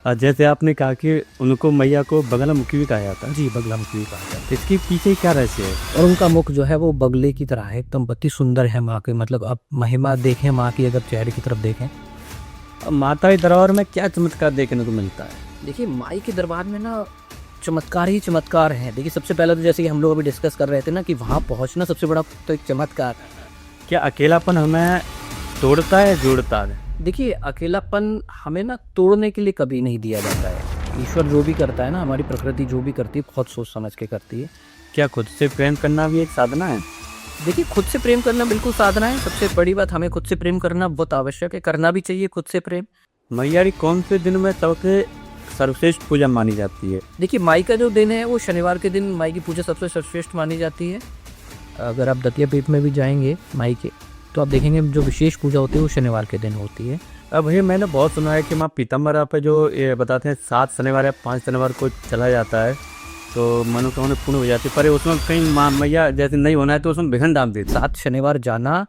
जैसे आपने कहा कि उनको मैया को बगलामुखी भी कहा जाता है, जी, बगलामुखी भी कहा जाता है। तो इसके पीछे क्या रहस्य है? और उनका मुख जो है वो बगले की तरह है, एकदम अति सुंदर है माँ के, मतलब आप महिमा देखें माँ की, अगर चेहरे की तरफ देखें। अब माता के दरबार में क्या चमत्कार देखने को मिलता है? देखिए माई के दरबार में ना चमत्कार ही चमत्कार हैं। देखिए सबसे पहले तो जैसे कि हम लोग अभी डिस्कस कर रहे थे ना कि वहाँ पहुँचना सबसे बड़ा तो एक चमत्कार है। क्या अकेलापन हमें तोड़ता है, जोड़ता है? देखिए अकेलापन हमें ना तोड़ने के लिए कभी नहीं दिया जाता है। ईश्वर जो भी करता है ना, हमारी प्रकृति जो भी करती है बहुत सोच समझ के करती है। क्या खुद से प्रेम करना भी एक साधना है? देखिए खुद से प्रेम करना बिल्कुल साधना है। सबसे बड़ी बात, हमें खुद से प्रेम करना बहुत आवश्यक है, करना भी चाहिए खुद से प्रेम। मैया की कौन से दिन में सबसे सर्वश्रेष्ठ पूजा मानी जाती है? देखिए माई का जो दिन है वो शनिवार के दिन माई की पूजा सबसे सर्वश्रेष्ठ मानी जाती है। अगर आप दतिया पीठ में भी जाएंगे माई के, तो आप देखेंगे जो विशेष पूजा होती है वो शनिवार के दिन होती है। अब भैया मैंने बहुत सुना है कि माँ पीताम्बरा पे जो ये बताते हैं 7 शनिवार या 5 शनिवार को चला जाता है तो मनोकामना पूर्ण हो जाती है, पर उसमें कहीं माँ मैया जैसे नहीं होना है तो उसमें विघ्न डाल देती है। 7 शनिवार जाना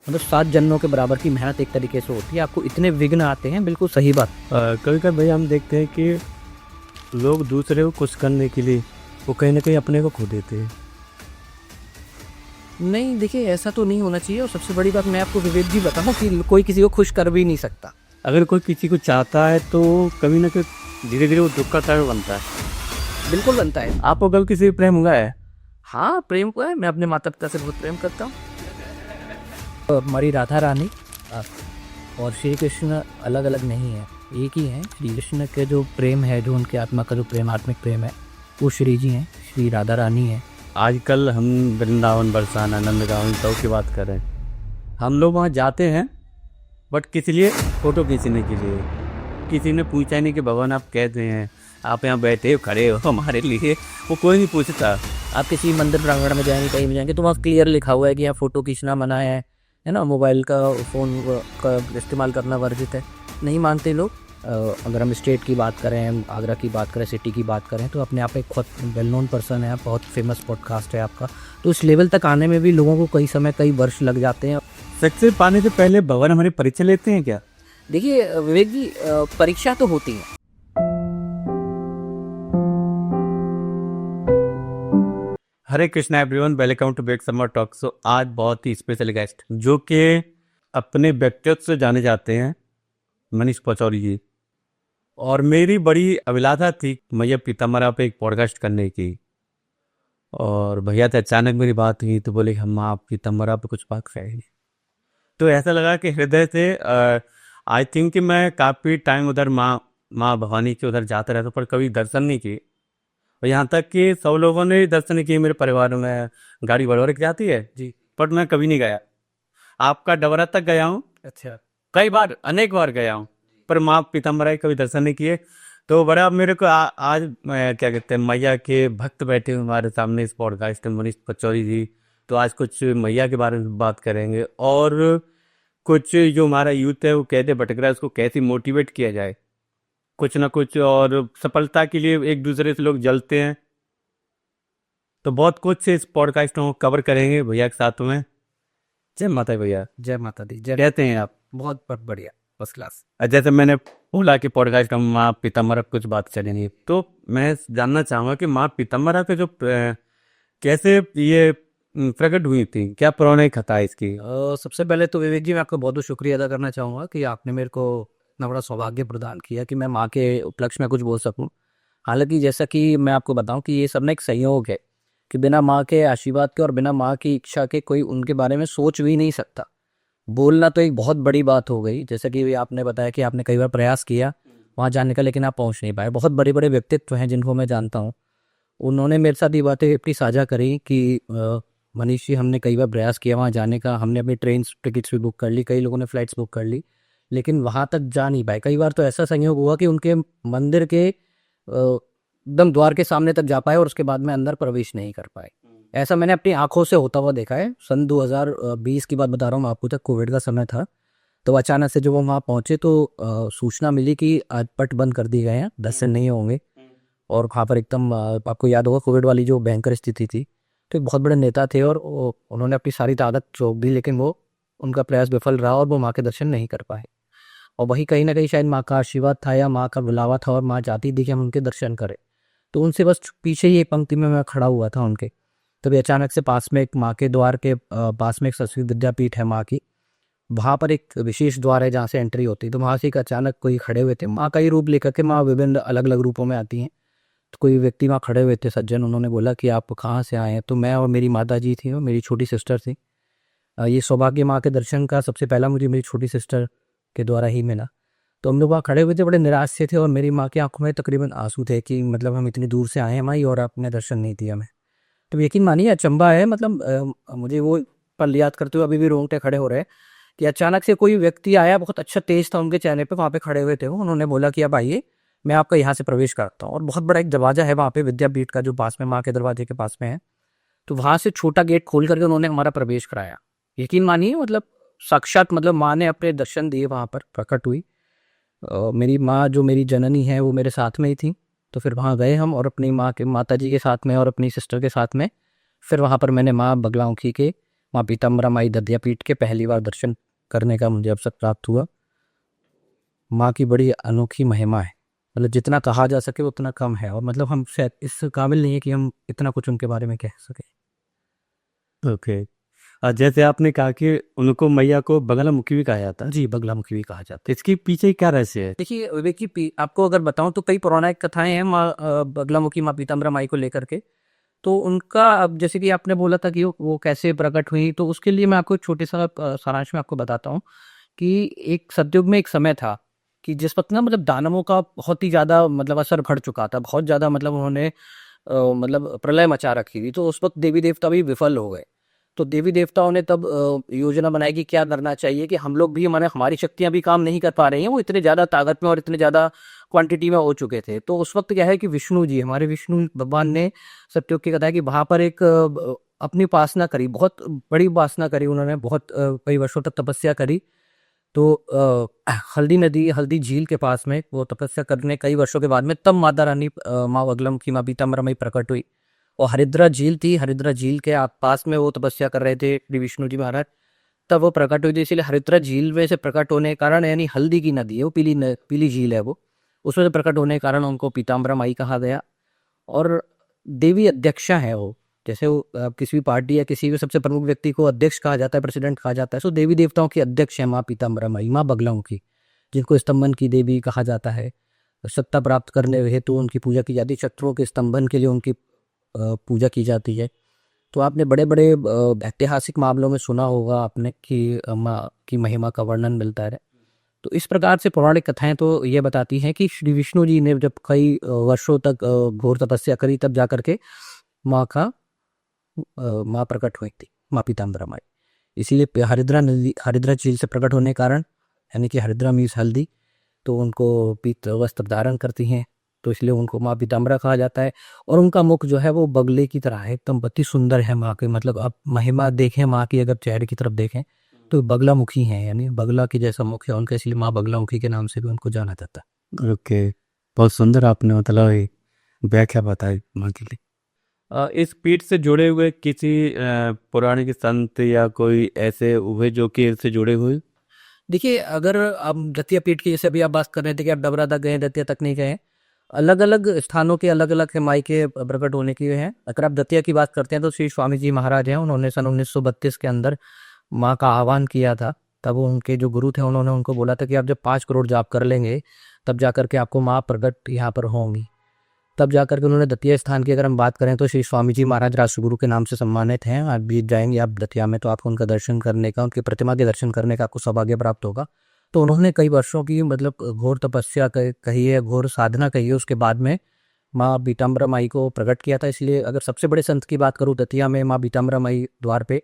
मतलब 7 जन्मों के बराबर की मेहनत एक तरीके से होती है। आपको इतने विघ्न आते हैं, बिल्कुल सही बात। कभी कभी भैया हम देखते हैं कि लोग दूसरे को खुश करने के लिए वो कहीं ना कहीं अपने को खो देते हैं। नहीं देखिए ऐसा तो नहीं होना चाहिए। और सबसे बड़ी बात मैं आपको विवेक जी बताऊँ कि कोई किसी को खुश कर भी नहीं सकता। अगर कोई किसी को चाहता है तो कभी ना कभी धीरे धीरे वो दुख का कारण बनता है। बिल्कुल बनता है। आपको कभी किसी से प्रेम हुआ है? हाँ प्रेम को है, मैं अपने माता पिता से बहुत प्रेम करता हूँ। हमारी राधा रानी और श्री कृष्ण अलग अलग नहीं है, एक ही हैं। श्री कृष्ण के जो प्रेम है, जो उनके आत्मा का जो प्रेम, आत्मिक प्रेम है, वो श्री जी हैं, श्री राधा रानी हैं। आजकल हम वृंदावन, बरसाना, नंदगांव इन सब की बात कर रहे हैं। हम लोग वहाँ जाते हैं बट किस लिए? फ़ोटो खींचने के लिए। किसी ने पूछा ही नहीं कि भगवान आप कहते हैं, आप यहाँ बैठे हो, खड़े हो हमारे लिए, वो कोई नहीं पूछता। आप किसी मंदिर प्रांगण में जाएंगे, कहीं भी जाएंगे तो वहाँ क्लियर लिखा हुआ है कि यहाँ फ़ोटो खींचना मना है ना, मोबाइल का फ़ोन का इस्तेमाल करना वर्जित है। नहीं मानते लोग। अगर हम स्टेट की बात करें, आगरा की बात करें, सिटी की बात करें, तो अपने आप एक बहुत वेल नोन पर्सन है, बहुत फेमस पॉडकास्ट है आपका। तो इस लेवल तक आने में भी लोगों को कई समय, कई वर्ष लग जाते हैं। सक्सेस पाने से पहले भगवान हमारी परीक्षा लेते हैं क्या? देखिए विवेक जी, परीक्षा तो होती है। Hare Krishna everyone, welcome to back summer talk. So आज बहुत ही स्पेशल गेस्ट जो कि अपने व्यक्तित्व से जाने जाते हैं, मनीष पचौरी जी। और मेरी बड़ी अभिलाषा थी मैया पीताम्बरा पे एक पॉडकास्ट करने की, और भैया से अचानक मेरी बात हुई तो बोले हम आप पीताम्बरा पे कुछ बात करेंगे। तो ऐसा लगा कि हृदय से आई थिंक कि मैं काफ़ी टाइम उधर माँ भवानी के उधर जाता रहता, पर कभी दर्शन नहीं किए। और यहाँ तक कि सब लोगों ने दर्शन किए मेरे परिवार में, गाड़ी भरभर के जाती है जी। बट मैं कभी नहीं गया। आपका डबरा तक गया हूँ, अच्छा। कई बार, अनेक बार गया हूँ, पर माँ पीताम्बरा के कभी दर्शन नहीं किए। तो बड़ा मेरे को आज क्या कहते हैं, मैया के भक्त बैठे हुए हमारे सामने इस पॉडकास्ट में, मनीष पचौरी जी। तो आज कुछ मैया के बारे में बात करेंगे और कुछ जो हमारा यूथ है वो कैसे भटक रहा है, उसको कैसे मोटिवेट किया जाए, कुछ ना कुछ, और सफलता के लिए एक दूसरे से लोग जलते हैं। तो बहुत कुछ इस पॉडकास्ट में कवर करेंगे भैया के साथ में। जय माता दी भैया। जय माता दी। जय। कहते हैं आप? बहुत बढ़िया, फर्स्ट क्लास। जैसे मैंने बोला कि पॉडकास्ट में माँ पीताम्बरा कुछ बात चलेंगी, तो मैं जानना चाहूँगा कि माँ पीताम्बरा के जो कैसे ये प्रकट हुई थी, क्या पुरानी कथा है इसकी? सबसे पहले तो विवेक जी मैं आपका बहुत बहुत शुक्रिया अदा करना चाहूँगा कि आपने मेरे को इतना बड़ा सौभाग्य प्रदान किया कि मैं माँ के उपलक्ष्य में कुछ बोल सकूँ। हालांकि जैसा कि मैं आपको बताऊं कि ये सब ना एक संयोग है कि बिना माँ के आशीर्वाद के और बिना माँ की इच्छा के कोई उनके बारे में सोच भी नहीं सकता। बोलना तो एक बहुत बड़ी बात हो गई, जैसा कि आपने बताया कि आपने कई बार प्रयास किया वहाँ जाने का, लेकिन आप पहुँच नहीं पाए। बहुत बड़े बड़े व्यक्तित्व हैं जिनको मैं जानता हूँ, उन्होंने मेरे साथ ये बातें अपनी साझा करी कि मनीष जी हमने कई बार प्रयास किया वहाँ जाने का, हमने अपनी ट्रेन टिकट्स भी बुक कर ली, कई लोगों ने फ़्लाइट्स बुक कर ली, लेकिन वहाँ तक जा नहीं पाए। कई बार तो ऐसा संयोग हुआ कि उनके मंदिर के एकदम द्वार के सामने तक जा पाए और उसके बाद में अंदर प्रवेश नहीं कर पाए। ऐसा मैंने अपनी आंखों से होता हुआ देखा है। सन 2020 की बात बता रहा हूँ आपको, तक कोविड का समय था। तो अचानक से जब वो वहाँ पहुँचे तो सूचना मिली कि आज पट बंद कर दिए गए हैं, दर्शन नहीं होंगे। और वहाँ पर एकदम आपको याद होगा कोविड वाली जो भयंकर स्थिति थी। तो एक बहुत बड़े नेता थे और उन्होंने अपनी सारी ताकत झोंक दी, लेकिन वो उनका प्रयास विफल रहा और वो माँ के दर्शन नहीं कर पाए। और वही कहीं ना कहीं शायद माँ का आशीर्वाद था या माँ का बुलावा था और माँ चाहती थी कि हम उनके दर्शन करें। तो उनसे बस पीछे ही एक पंक्ति में मैं खड़ा हुआ था उनके। तभी अचानक से पास में एक माँ के द्वार के पास में एक संस्कृत विद्यापीठ है माँ की, वहाँ पर एक विशेष द्वार है जहाँ से एंट्री होती है। तो वहाँ से एक अचानक कोई खड़े हुए थे, माँ का ही रूप लेकर के, माँ विभिन्न अलग अलग रूपों में आती हैं। तो कोई व्यक्ति वहाँ खड़े हुए थे सज्जन, उन्होंने बोला कि आप कहाँ से आए हैं। तो मैं और मेरी माता जी थी और मेरी छोटी सिस्टर थी। ये सौभाग्य माँ के दर्शन का सबसे पहला मुझे मेरी छोटी सिस्टर के द्वारा ही मिला। तो हम लोग वहाँ खड़े हुए थे, बड़े निराश से थे और मेरी माँ की आंखों में तकरीबन आंसू थे कि मतलब हम इतनी दूर से आए हैं माँ और आपने दर्शन नहीं दिया हमें। तो यकीन मानिए अचंभा है, मतलब मुझे वो पल याद करते हुए अभी भी रोंगटे खड़े हो रहे हैं कि अचानक से कोई व्यक्ति आया, बहुत अच्छा तेज था उनके चेहरे पे, वहाँ पे खड़े हुए थे वो। उन्होंने बोला कि अब आइए, मैं आपका यहाँ से प्रवेश कराता हूँ। और बहुत बड़ा एक दरवाजा है वहाँ पे विद्यापीठ का जो पास में माँ के दरवाजे के पास में है। तो वहाँ से छोटा गेट खोल करके उन्होंने हमारा प्रवेश कराया। यकीन मानिए मतलब साक्षात मतलब माँ ने अपने दर्शन दिए, वहाँ पर प्रकट हुई। मेरी माँ जो मेरी जननी है वो मेरे साथ में ही थी। तो फिर वहाँ गए हम और अपनी माँ के माता जी के साथ में और अपनी सिस्टर के साथ में फिर वहाँ पर मैंने माँ बगलामुखी के, माँ पीताम्बरा माई दधियापीठ के पहली बार दर्शन करने का मुझे अवसर प्राप्त हुआ। माँ की बड़ी अनोखी महिमा है, मतलब जितना कहा जा सके उतना कम है। और मतलब हम शायद इस काबिल नहीं है कि हम इतना कुछ उनके बारे में कह सके। ओके। जैसे आपने कहा कि उनको मैया को बगलामुखी भी कहा जाता है, जी, बगलामुखी भी कहा जाता है। इसके पीछे क्या रहस्य है? देखिए विवेक जी, आपको अगर बताऊं तो कई पौराणिक कथाएं हैं माँ बगलामुखी माँ पीताम्बरा माई को लेकर के। तो उनका अब जैसे कि आपने बोला था कि वो कैसे प्रकट हुई, तो उसके लिए मैं आपको एक छोटे सा सारांश में आपको बताता हूँ कि एक सतयुग में एक समय था कि जिस वक्त ना मतलब दानवों का बहुत ही ज़्यादा मतलब असर बढ़ चुका था, बहुत ज़्यादा मतलब उन्होंने मतलब प्रलय मचा रखी थी। तो उस वक्त देवी देवता भी विफल हो गए। तो देवी देवताओं ने तब योजना बनाई कि क्या करना चाहिए कि हम लोग भी, माने हमारी शक्तियां भी काम नहीं कर पा रही हैं, वो इतने ज़्यादा ताकत में और इतने ज़्यादा क्वांटिटी में हो चुके थे। तो उस वक्त क्या है कि विष्णु जी, हमारे विष्णु भगवान ने सत्योग की कथा है कि वहाँ पर एक अपनी उपासना करी, बहुत बड़ी उपासना करी उन्होंने, बहुत कई वर्षों तक तपस्या करी। तो हल्दी नदी, हल्दी झील के पास में वो तपस्या करने कई वर्षों के बाद में तब माता रानी माँ बगलम की माँ पीताम्बरा माई प्रकट हुई। और हरिद्रा झील थी, हरिद्रा झील के पास में वो तपस्या कर रहे थे श्री विष्णु जी महाराज, तब वो प्रकट हुई थी। इसीलिए हरिद्रा झील में से प्रकट होने के कारण, यानी हल्दी की नदी है वो, पीली झील है वो, उसमें से प्रकट होने के कारण उनको पीताम्बरा माई कहा गया। और देवी अध्यक्षा है वो, जैसे वो किसी भी पार्टी या किसी भी सबसे प्रमुख व्यक्ति को अध्यक्ष कहा जाता है, प्रेसिडेंट कहा जाता है, सो देवी देवताओं की अध्यक्ष है माँ पीताम्बरा माई, माँ बगलामुखी, जिनको स्तंभन की देवी कहा जाता है। सत्ता प्राप्त करने हेतु उनकी पूजा की जाती है, शत्रुओं के स्तंभन के लिए उनकी पूजा की जाती है। तो आपने बड़े बड़े ऐतिहासिक मामलों में सुना होगा आपने कि माँ की महिमा का वर्णन मिलता है। तो इस प्रकार से पौराणिक कथाएं तो ये बताती हैं कि श्री विष्णु जी ने जब कई वर्षों तक घोर तपस्या करी, तब जाकर के माँ का माँ प्रकट हुई थी, माँ पीताम्बरा माई। इसीलिए हरिद्रा नदी, हरिद्रा झील से प्रकट होने के कारण, यानी कि हरिद्रा मीन्स हल्दी, तो उनको पीत वस्त्र धारण करती हैं, तो इसलिए उनको माँ पीताम्बरा कहा जाता है। और उनका मुख जो है वो बगले की तरह है, एकदम अति सुंदर है माँ के, मतलब आप महिमा देखें माँ की, अगर चेहरे की तरफ देखें तो बगला मुखी है, यानी बगला की जैसा मुख है उनका, इसलिए माँ बगला मुखी के नाम से भी उनको जाना जाता है। ओके, बहुत सुंदर आपने मतलब ये व्याख्या बताई माँ के लिए। इस पीठ से जुड़े हुए किसी पौराणिक संत या कोई ऐसे हुए जो कि इससे जुड़े हुए? देखिए अगर आप दतिया पीठ की, जैसे अभी आप बात कर रहे थे कि आप डबरा तक गए, दतिया तक नहीं गए, अलग अलग स्थानों के अलग अलग माई के प्रकट होने की है। अगर आप दतिया की बात करते हैं तो श्री स्वामी जी महाराज हैं, उन्होंने सन 1932 के अंदर माँ का आह्वान किया था। तब उनके जो गुरु थे उन्होंने उनको बोला था कि आप जब 5 करोड़ जाप कर लेंगे तब जाकर के आपको माँ प्रकट यहाँ पर होंगी। तब जाकर के उन्होंने दतिया स्थान की अगर हम बात करें तो श्री स्वामी जी महाराज राष्ट्रगुरु के नाम से सम्मानित हैं। आप भी जाएंगे आप दतिया में तो आपको उनका दर्शन करने का, उनकी प्रतिमा के दर्शन करने का आपको सौभाग्य प्राप्त होगा। तो उन्होंने कई वर्षों की मतलब घोर तपस्या कही है, घोर साधना कही है, उसके बाद में माँ पीताम्बरा माई को प्रकट किया था। इसलिए अगर सबसे बड़े संत की बात करूँ दतिया में माँ पीताम्बरा माई द्वार पे,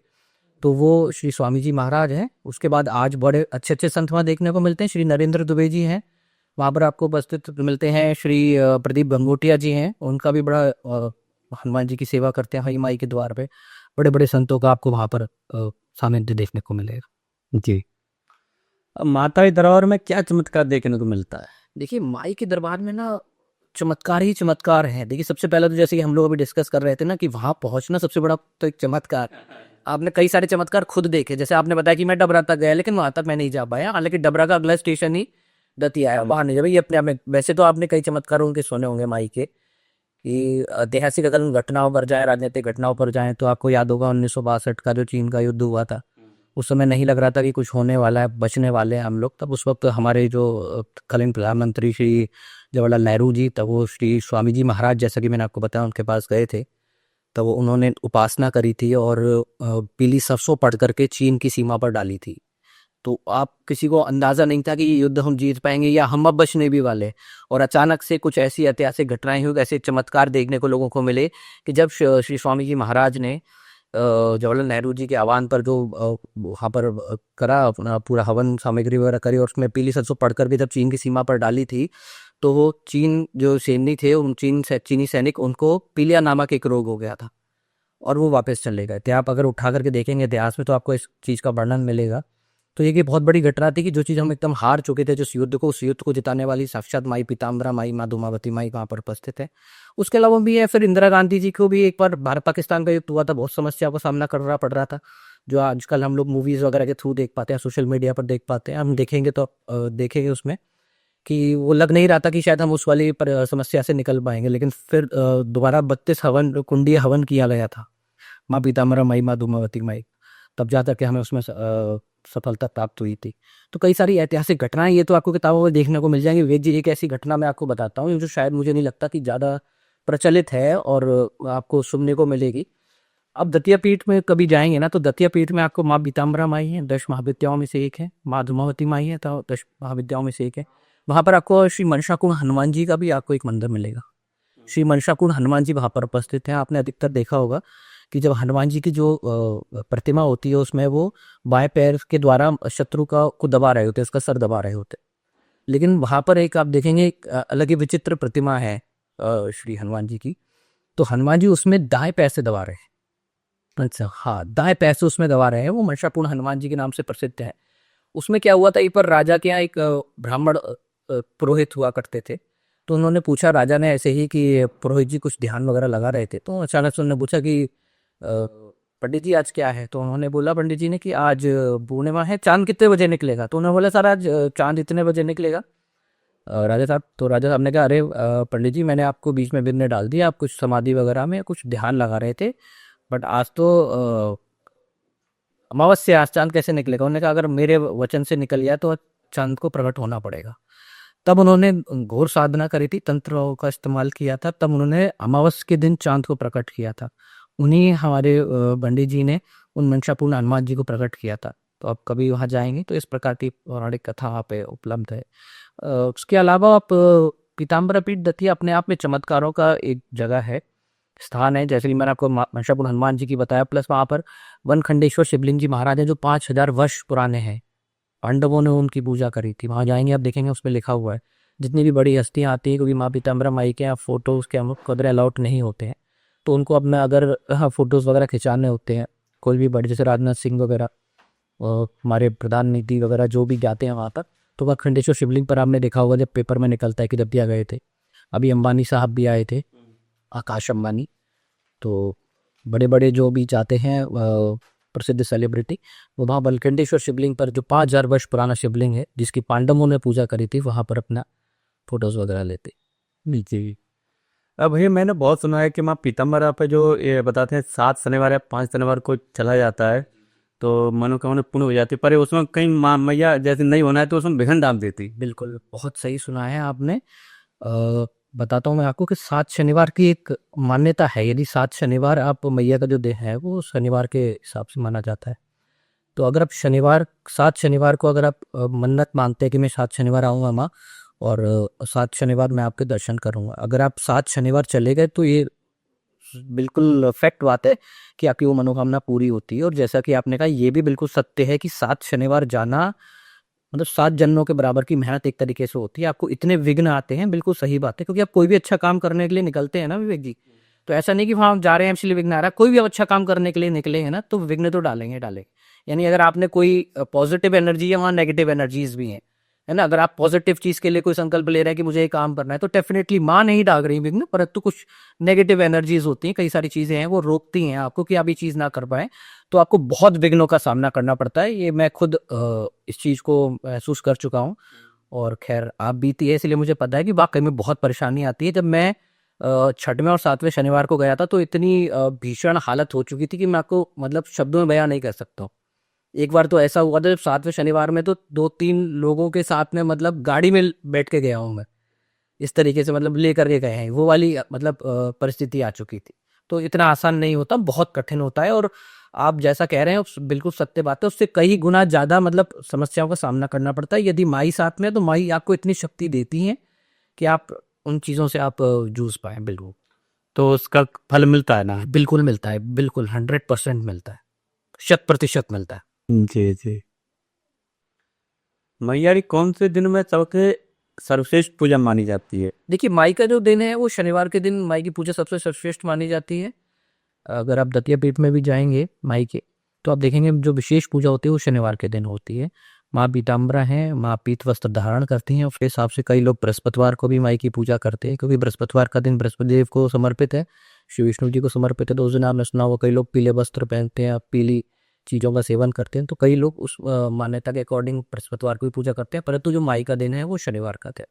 तो वो श्री स्वामी जी महाराज हैं। उसके बाद आज बड़े अच्छे अच्छे संत वहाँ देखने को मिलते हैं। श्री नरेंद्र दुबे जी हैं वहाँ पर आपको उपस्थित मिलते हैं। श्री प्रदीप गंगोटिया जी हैं, उनका भी बड़ा हनुमान जी की सेवा करते हैं हई माई के द्वार पे। बड़े बड़े संतों का आपको वहाँ पर सानिध्य देखने को मिलेगा। जी। अब माता के दरबार में क्या चमत्कार देखने को मिलता है? देखिए माई के दरबार में ना चमत्कार ही चमत्कार है। देखिए सबसे पहले तो जैसे कि हम लोग अभी डिस्कस कर रहे थे ना कि वहाँ पहुँचना सबसे बड़ा तो एक चमत्कार। आपने कई सारे चमत्कार खुद देखे, जैसे आपने बताया कि मैं डबरा तक गया लेकिन वहाँ तक मैं नहीं जा पाया, हालांकि डबरा का अगला स्टेशन ही दतिया आया बाहर नहीं, जब ये अपने आप में, वैसे तो आपने कई चमत्कार उनके सुने होंगे माई के, कि ऐतिहासिक अगर उन घटनाओं पर जाए, राजनीतिक घटनाओं पर जाएं, तो आपको याद होगा 1962 का जो चीन का युद्ध हुआ था। उस समय नहीं लग रहा था कि कुछ होने वाला है, बचने वाले हैं हम लोग। तब उस वक्त हमारे जो तत्कालीन प्रधानमंत्री श्री जवाहरलाल नेहरू जी, तब वो श्री स्वामी जी महाराज, जैसा कि मैंने आपको बताया, उनके पास गए थे। तब उन्होंने उपासना करी थी और पीली सरसों पढ़ करके चीन की सीमा पर डाली थी। तो आप किसी को अंदाजा नहीं था कि ये युद्ध हम जीत पाएंगे या हम अब बचने भी वाले। और अचानक से कुछ ऐसी ऐतिहासिक घटनाएं हुई, ऐसे चमत्कार देखने को लोगों को मिले, कि जब श्री स्वामी जी महाराज ने जवाहरलाल नेहरू जी के आह्वान पर जो वहाँ पर करा, अपना पूरा हवन सामग्री वगैरह करी, और उसमें पीली सरसों पढ़कर के जब चीन की सीमा पर डाली थी, तो वो चीन जो सैनिक थे, उन चीनी सैनिक, उनको पीलिया नामक एक रोग हो गया था और वो वापस चले गए थे। आप अगर उठा करके देखेंगे इतिहास में, तो आपको इस चीज़ का वर्णन मिलेगा। तो ये बहुत बड़ी घटना थी कि जो चीज़ हम एकदम हार चुके थे, जो उस युद्ध को जिताने वाली साक्षात माई पीताम्बरा माई, माँ धूमावती माई वहाँ पर उपस्थित है। उसके अलावा भी है, फिर इंदिरा गांधी जी को भी एक बार भारत पाकिस्तान का युद्ध हुआ था, बहुत समस्या का सामना करना पड़ रहा था, जो आजकल हम लोग मूवीज़ वगैरह के थ्रू देख पाते हैं, सोशल मीडिया पर देख पाते हैं। हम देखेंगे तो देखेंगे उसमें कि वो लग नहीं रहा था कि शायद हम उस वाली समस्या से निकल पाएंगे। लेकिन फिर दोबारा 32 हवन कुंडीय हवन किया गया था, माँ पीताम्बरा माई, माँ धूमावती माई, तब जा करके हमें उसमें सफलता प्राप्त हुई थी। तो कई सारी ऐतिहासिक घटनाएं ये तो आपको किताबों में देखने को मिल जाएंगी। विवेक जी, एक ऐसी घटना मैं आपको बताता हूँ जो शायद मुझे नहीं लगता कि ज़्यादा प्रचलित है और आपको सुनने को मिलेगी। अब दतिया पीठ में कभी जाएंगे ना, तो दतिया पीठ में आपको माँ पीताम्बरा माई है, 10 महाविद्याओं में से एक है, माँ धूमावती माई है, तो 10 महाविद्याओं में से एक है। वहाँ पर आपको श्री मनसाकुंड हनुमान जी का भी आपको एक मंदिर मिलेगा। श्री मनसाकुंड हनुमान जी वहाँ पर उपस्थित हैं। आपने अधिकतर देखा होगा कि जब हनुमान जी की जो प्रतिमा होती है, उसमें वो बाएं पैर के द्वारा शत्रु को दबा रहे होते हैं, उसका सर दबा रहे होते हैं। लेकिन वहाँ पर एक आप देखेंगे, एक अलग ही विचित्र प्रतिमा है श्री हनुमान जी की। तो हनुमान जी उसमें दाएं पैर से दबा रहे हैं। अच्छा, हाँ, दाएं पैर से उसमें दबा रहे हैं। वो मनसापूर्ण हनुमान जी के नाम से प्रसिद्ध है। उसमें क्या हुआ था, एक बार राजा के यहाँ एक ब्राह्मण पुरोहित हुआ करते थे। तो उन्होंने पूछा, राजा ने ऐसे ही, कि पुरोहित जी कुछ ध्यान वगैरह लगा रहे थे, तो अचानक से उन्होंने पूछा कि पंडित जी आज क्या है। तो उन्होंने बोला पंडित जी ने कि आज पूर्णिमा है, चांद कितने बजे निकलेगा। तो उन्होंने बोला सर आज चांद इतने बजे निकलेगा राजा साहब। तो राजा साहब ने कहा, अरे पंडित जी, मैंने आपको बीच में विघ्न डाल दिया, आप कुछ समाधि वगैरह में कुछ ध्यान लगा रहे थे, बट आज तो अमावस्या, आज चांद कैसे निकलेगा। उन्होंने कहा अगर मेरे वचन से निकल गया तो चांद को प्रकट होना पड़ेगा। तब उन्होंने घोर साधना करी थी, तंत्रों का इस्तेमाल किया था, तब उन्होंने अमावस्या के दिन चांद को प्रकट किया था। उन्हीं हमारे पंडित जी ने उन मनसापूर्ण हनुमान जी को प्रकट किया था। तो आप कभी वहाँ जाएंगे तो इस प्रकार की पौराणिक कथा वहाँ पे उपलब्ध है। उसके अलावा आप पीताम्बरा पीठ दतिया अपने आप में चमत्कारों का एक जगह है, स्थान है। जैसे कि मैंने आपको मनसापूर्ण हनुमान जी की बताया, प्लस वहाँ पर वनखंडेश्वर शिवलिंग जी महाराज हैं, जो 5000 वर्ष पुराने हैं। पांडवों ने उनकी पूजा करी थी। वहाँ जाएंगे, आप देखेंगे उसमें लिखा हुआ है। जितनी भी बड़ी हस्तियाँ आती हैं, क्योंकि माँ पीताम्बरा माई के यहाँ फोटोज़ के हम कदर अलाउड नहीं होते हैं, तो उनको अपना अगर फोटोज़ वगैरह खिंचाने होते हैं, कोई भी बड़े, जैसे राजनाथ सिंह वगैरह, हमारे प्रधानमंत्री वगैरह जो भी जाते हैं वहाँ पर, तो वह खंडेश्वर शिवलिंग पर आपने देखा होगा, जब पेपर में निकलता है कि दतिया गए थे। अभी अंबानी साहब भी आए थे, आकाश अंबानी। तो बड़े बड़े जो भी जाते हैं प्रसिद्ध सेलिब्रिटी, वो वहाँ बलखंडेश्वर शिवलिंग पर, जो 5000 वर्ष पुराना शिवलिंग है, जिसकी पांडवों ने पूजा करी थी, वहाँ पर अपना फोटोज़ वगैरह लेते। नीचे अब भैया मैंने बहुत सुना है कि माँ पीताम्बरा पे जो ये बताते हैं 7 शनिवार या 5 शनिवार को चला जाता है तो मनोकामना पूर्ण हो जाती है, पर उसमें कहीं माँ मैया जैसे नहीं होना है तो उसमें विघ्न डाल देती। बिल्कुल, बहुत सही सुना है आपने। बताता हूँ मैं आपको कि 7 शनिवार की एक मान्यता है। यदि 7 शनिवार आप मैया का जो दिन है वो शनिवार के हिसाब से माना जाता है। तो अगर आप 7 शनिवार को अगर आप मन्नत मांगते हैं कि मैं 7 शनिवार आऊँगा माँ, और 7 शनिवार मैं आपके दर्शन करूँगा, अगर आप 7 शनिवार चले गए तो ये बिल्कुल फैक्ट बात है कि आपकी वो मनोकामना पूरी होती है। और जैसा कि आपने कहा, ये भी बिल्कुल सत्य है कि 7 शनिवार जाना मतलब 7 जन्मों के बराबर की मेहनत एक तरीके से होती है। आपको इतने विघ्न आते हैं, बिल्कुल सही बात है, क्योंकि आप कोई भी अच्छा काम करने के लिए निकलते हैं ना विवेक जी, तो ऐसा नहीं कि वहाँ जा रहे हैं इसलिए विघ्न आ रहा है। कोई भी आप अच्छा काम करने के लिए निकले हैं ना, तो विघ्न तो डालेंगे डालेंगे। यानी अगर आपने कोई पॉजिटिव एनर्जी है, वहाँ नेगेटिव एनर्जीज भी हैं, है ना। अगर आप पॉजिटिव चीज के लिए कोई संकल्प ले रहे हैं कि मुझे ये काम करना है, तो डेफिनेटली माँ नहीं डाल रही विघ्न, परंतु कुछ नेगेटिव एनर्जीज होती हैं, कई सारी चीजें हैं वो रोकती हैं आपको कि आप ये चीज ना कर पाए। तो आपको बहुत विघ्नों का सामना करना पड़ता है। ये मैं खुद इस चीज को महसूस कर चुका हूँ। और खैर आप बीती है, इसलिए मुझे पता है कि वाकई में बहुत परेशानी आती है। जब मैं छठवें और सातवें शनिवार को गया था तो इतनी भीषण हालत हो चुकी थी कि मैं आपको मतलब शब्दों में बयां नहीं कर सकता हूँ। एक बार तो ऐसा हुआ था जब सातवें शनिवार में तो 2-3 लोगों के साथ में मतलब गाड़ी में बैठ के गया हूँ मैं, इस तरीके से मतलब लेकर के गए हैं, वो वाली मतलब परिस्थिति आ चुकी थी। तो इतना आसान नहीं होता, बहुत कठिन होता है। और आप जैसा कह रहे हैं बिल्कुल सत्य बात है, उससे कई गुना ज़्यादा मतलब समस्याओं का सामना करना पड़ता है। यदि माई साथ में है तो माई आपको इतनी शक्ति देती है कि आप उन चीज़ों से आप जूझ पाए। बिल्कुल तो उसका फल मिलता है ना? बिल्कुल मिलता है, बिल्कुल 100% मिलता है, 100% मिलता है। जी जी। मैया की कौन से दिन में सबसे सर्वश्रेष्ठ पूजा मानी जाती है? देखिए माई का जो दिन है वो शनिवार के दिन माई की पूजा सबसे सर्वश्रेष्ठ मानी जाती है। अगर आप दतिया पीठ में भी जाएंगे माई के, तो आप देखेंगे जो विशेष पूजा होती है वो शनिवार के दिन होती है। माँ पीताम्बरा हैं, माँ पीत वस्त्र धारण करती हैं, और उसके हिसाब से कई लोग बृहस्पतिवार को भी माई की पूजा करते हैं, क्योंकि बृहस्पतिवार का दिन बृहस्पति देव को समर्पित है, श्री विष्णु जी को समर्पित है। तो उस दिन आपने सुना होगा कई लोग पीले वस्त्र पहनते हैं, पीली चीज़ों का सेवन करते हैं। तो कई लोग उस मान्यता के अकॉर्डिंग बृहस्पतिवार को भी पूजा करते हैं, परंतु जो माई का दिन है वो शनिवार का है।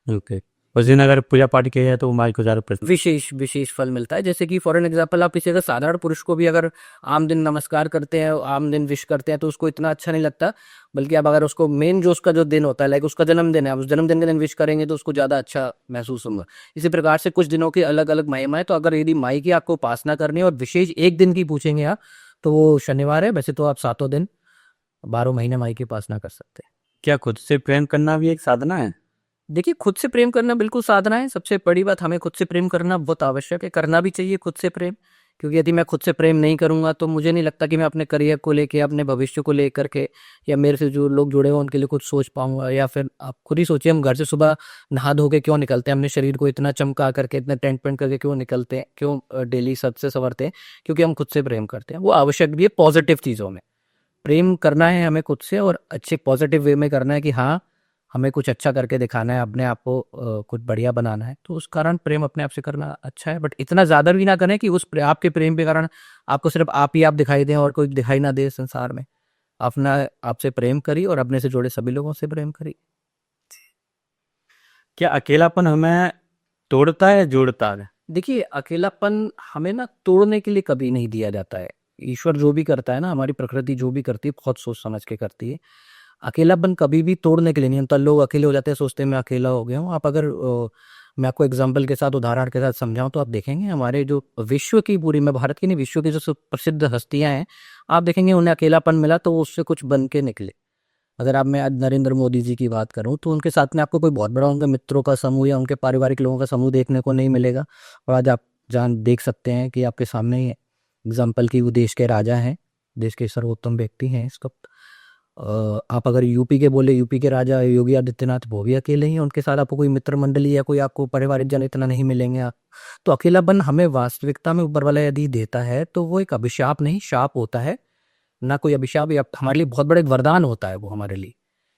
ओके। उस दिन अगर पूजा पाठ किया जाए तो वो माई को ज़्यादा प्रसन्न। विशेष विशेष फल मिलता है। जैसे कि फॉर एन एग्जाम्पल आप किसी अगर साधारण पुरुष को भी अगर आम दिन नमस्कार करते हैं, आम दिन विश करते हैं, तो उसको इतना अच्छा नहीं लगता। बल्कि आप अगर उसको मेन जो उसका जो दिन होता है, लाइक उसका जन्मदिन है, आप उस जन्मदिन के दिन विश करेंगे तो उसको ज़्यादा अच्छा महसूस होगा। इसी प्रकार से कुछ दिनों की अलग अलग महिमा है। तो अगर यदि माई की आपको उपासना करनी है और विशेष एक दिन की पूछेंगे आप, तो वो शनिवार है। वैसे तो आप 7 दिन 12 महीने माई की उपासना कर सकते हैं। क्या खुद से प्रेम करना भी एक साधना है? देखिए खुद से प्रेम करना बिल्कुल साधना है। सबसे बड़ी बात, हमें खुद से प्रेम करना बहुत आवश्यक है, करना भी चाहिए खुद से प्रेम। क्योंकि यदि मैं खुद से प्रेम नहीं करूंगा तो मुझे नहीं लगता कि मैं अपने करियर को लेके, अपने भविष्य को लेकर के, या मेरे से जो लोग जुड़े हुए उनके लिए कुछ सोच पाऊंगा। या फिर आप खुद ही सोचिए, हम घर से सुबह नहा धो के क्यों निकलते हैं, अपने शरीर को इतना चमका करके, इतना टेंट पेंट करके क्यों निकलते हैं, क्यों डेली सज से संवरते हैं? क्योंकि हम खुद से प्रेम करते हैं। वो आवश्यक भी है पॉजिटिव चीज़ों में। प्रेम करना है हमें खुद से, और अच्छे पॉजिटिव वे में करना है कि हाँ हमें कुछ अच्छा करके दिखाना है, अपने आप को कुछ बढ़िया बनाना है। तो उस कारण प्रेम अपने आप से करना अच्छा है, बट इतना ज़्यादा भी ना करें कि आपके प्रेम के कारण आपको सिर्फ आप ही आप दिखाई दें और कोई दिखाई ना दे संसार में। अपना आपसे प्रेम करिए और अपने से जुड़े सभी लोगों से प्रेम करिए। क्या अकेलापन हमें तोड़ता है या जोड़ता है? देखिए अकेलापन हमें ना तोड़ने के लिए कभी नहीं दिया जाता है। ईश्वर जो भी करता है ना, हमारी प्रकृति जो भी करती है बहुत सोच समझ के करती है। अकेलापन कभी भी तोड़ने के लिए नहीं होता। लोग अकेले हो जाते हैं, सोचते हैं मैं अकेला हो गया हूँ। आप अगर मैं आपको एग्जाम्पल के साथ, उदाहरण के साथ समझाऊं तो आप देखेंगे हमारे जो विश्व की पूरी, मैं भारत की नहीं, विश्व की जो प्रसिद्ध हस्तियां हैं, आप देखेंगे उन्हें अकेलापन मिला तो वो उससे कुछ बन के निकले। अगर आप, मैं आज नरेंद्र मोदी जी की बात करूं तो उनके साथ में आपको कोई बहुत बड़ा उनके मित्रों का समूह या उनके पारिवारिक लोगों का समूह देखने को नहीं मिलेगा। और आज आप जान देख सकते हैं कि आपके सामने ही है एग्जाम्पल की, वो देश के राजा हैं, देश के सर्वोत्तम व्यक्ति हैं इस वक्त। आप अगर यूपी के बोले, यूपी के राजा योगी आदित्यनाथ, वो भी अकेले ही हैं, उनके साथ आपको कोई मित्र मंडली या कोई आपको पारिवारिक जन इतना नहीं मिलेंगे आप। तो अकेलापन हमें वास्तविकता में ऊपर वाला यदि देता है तो वो एक अभिशाप नहीं, शाप होता है। ना कोई अभिशाप, या हमारे लिए बहुत बड़ा एक वरदान होता है वो हमारे लिए,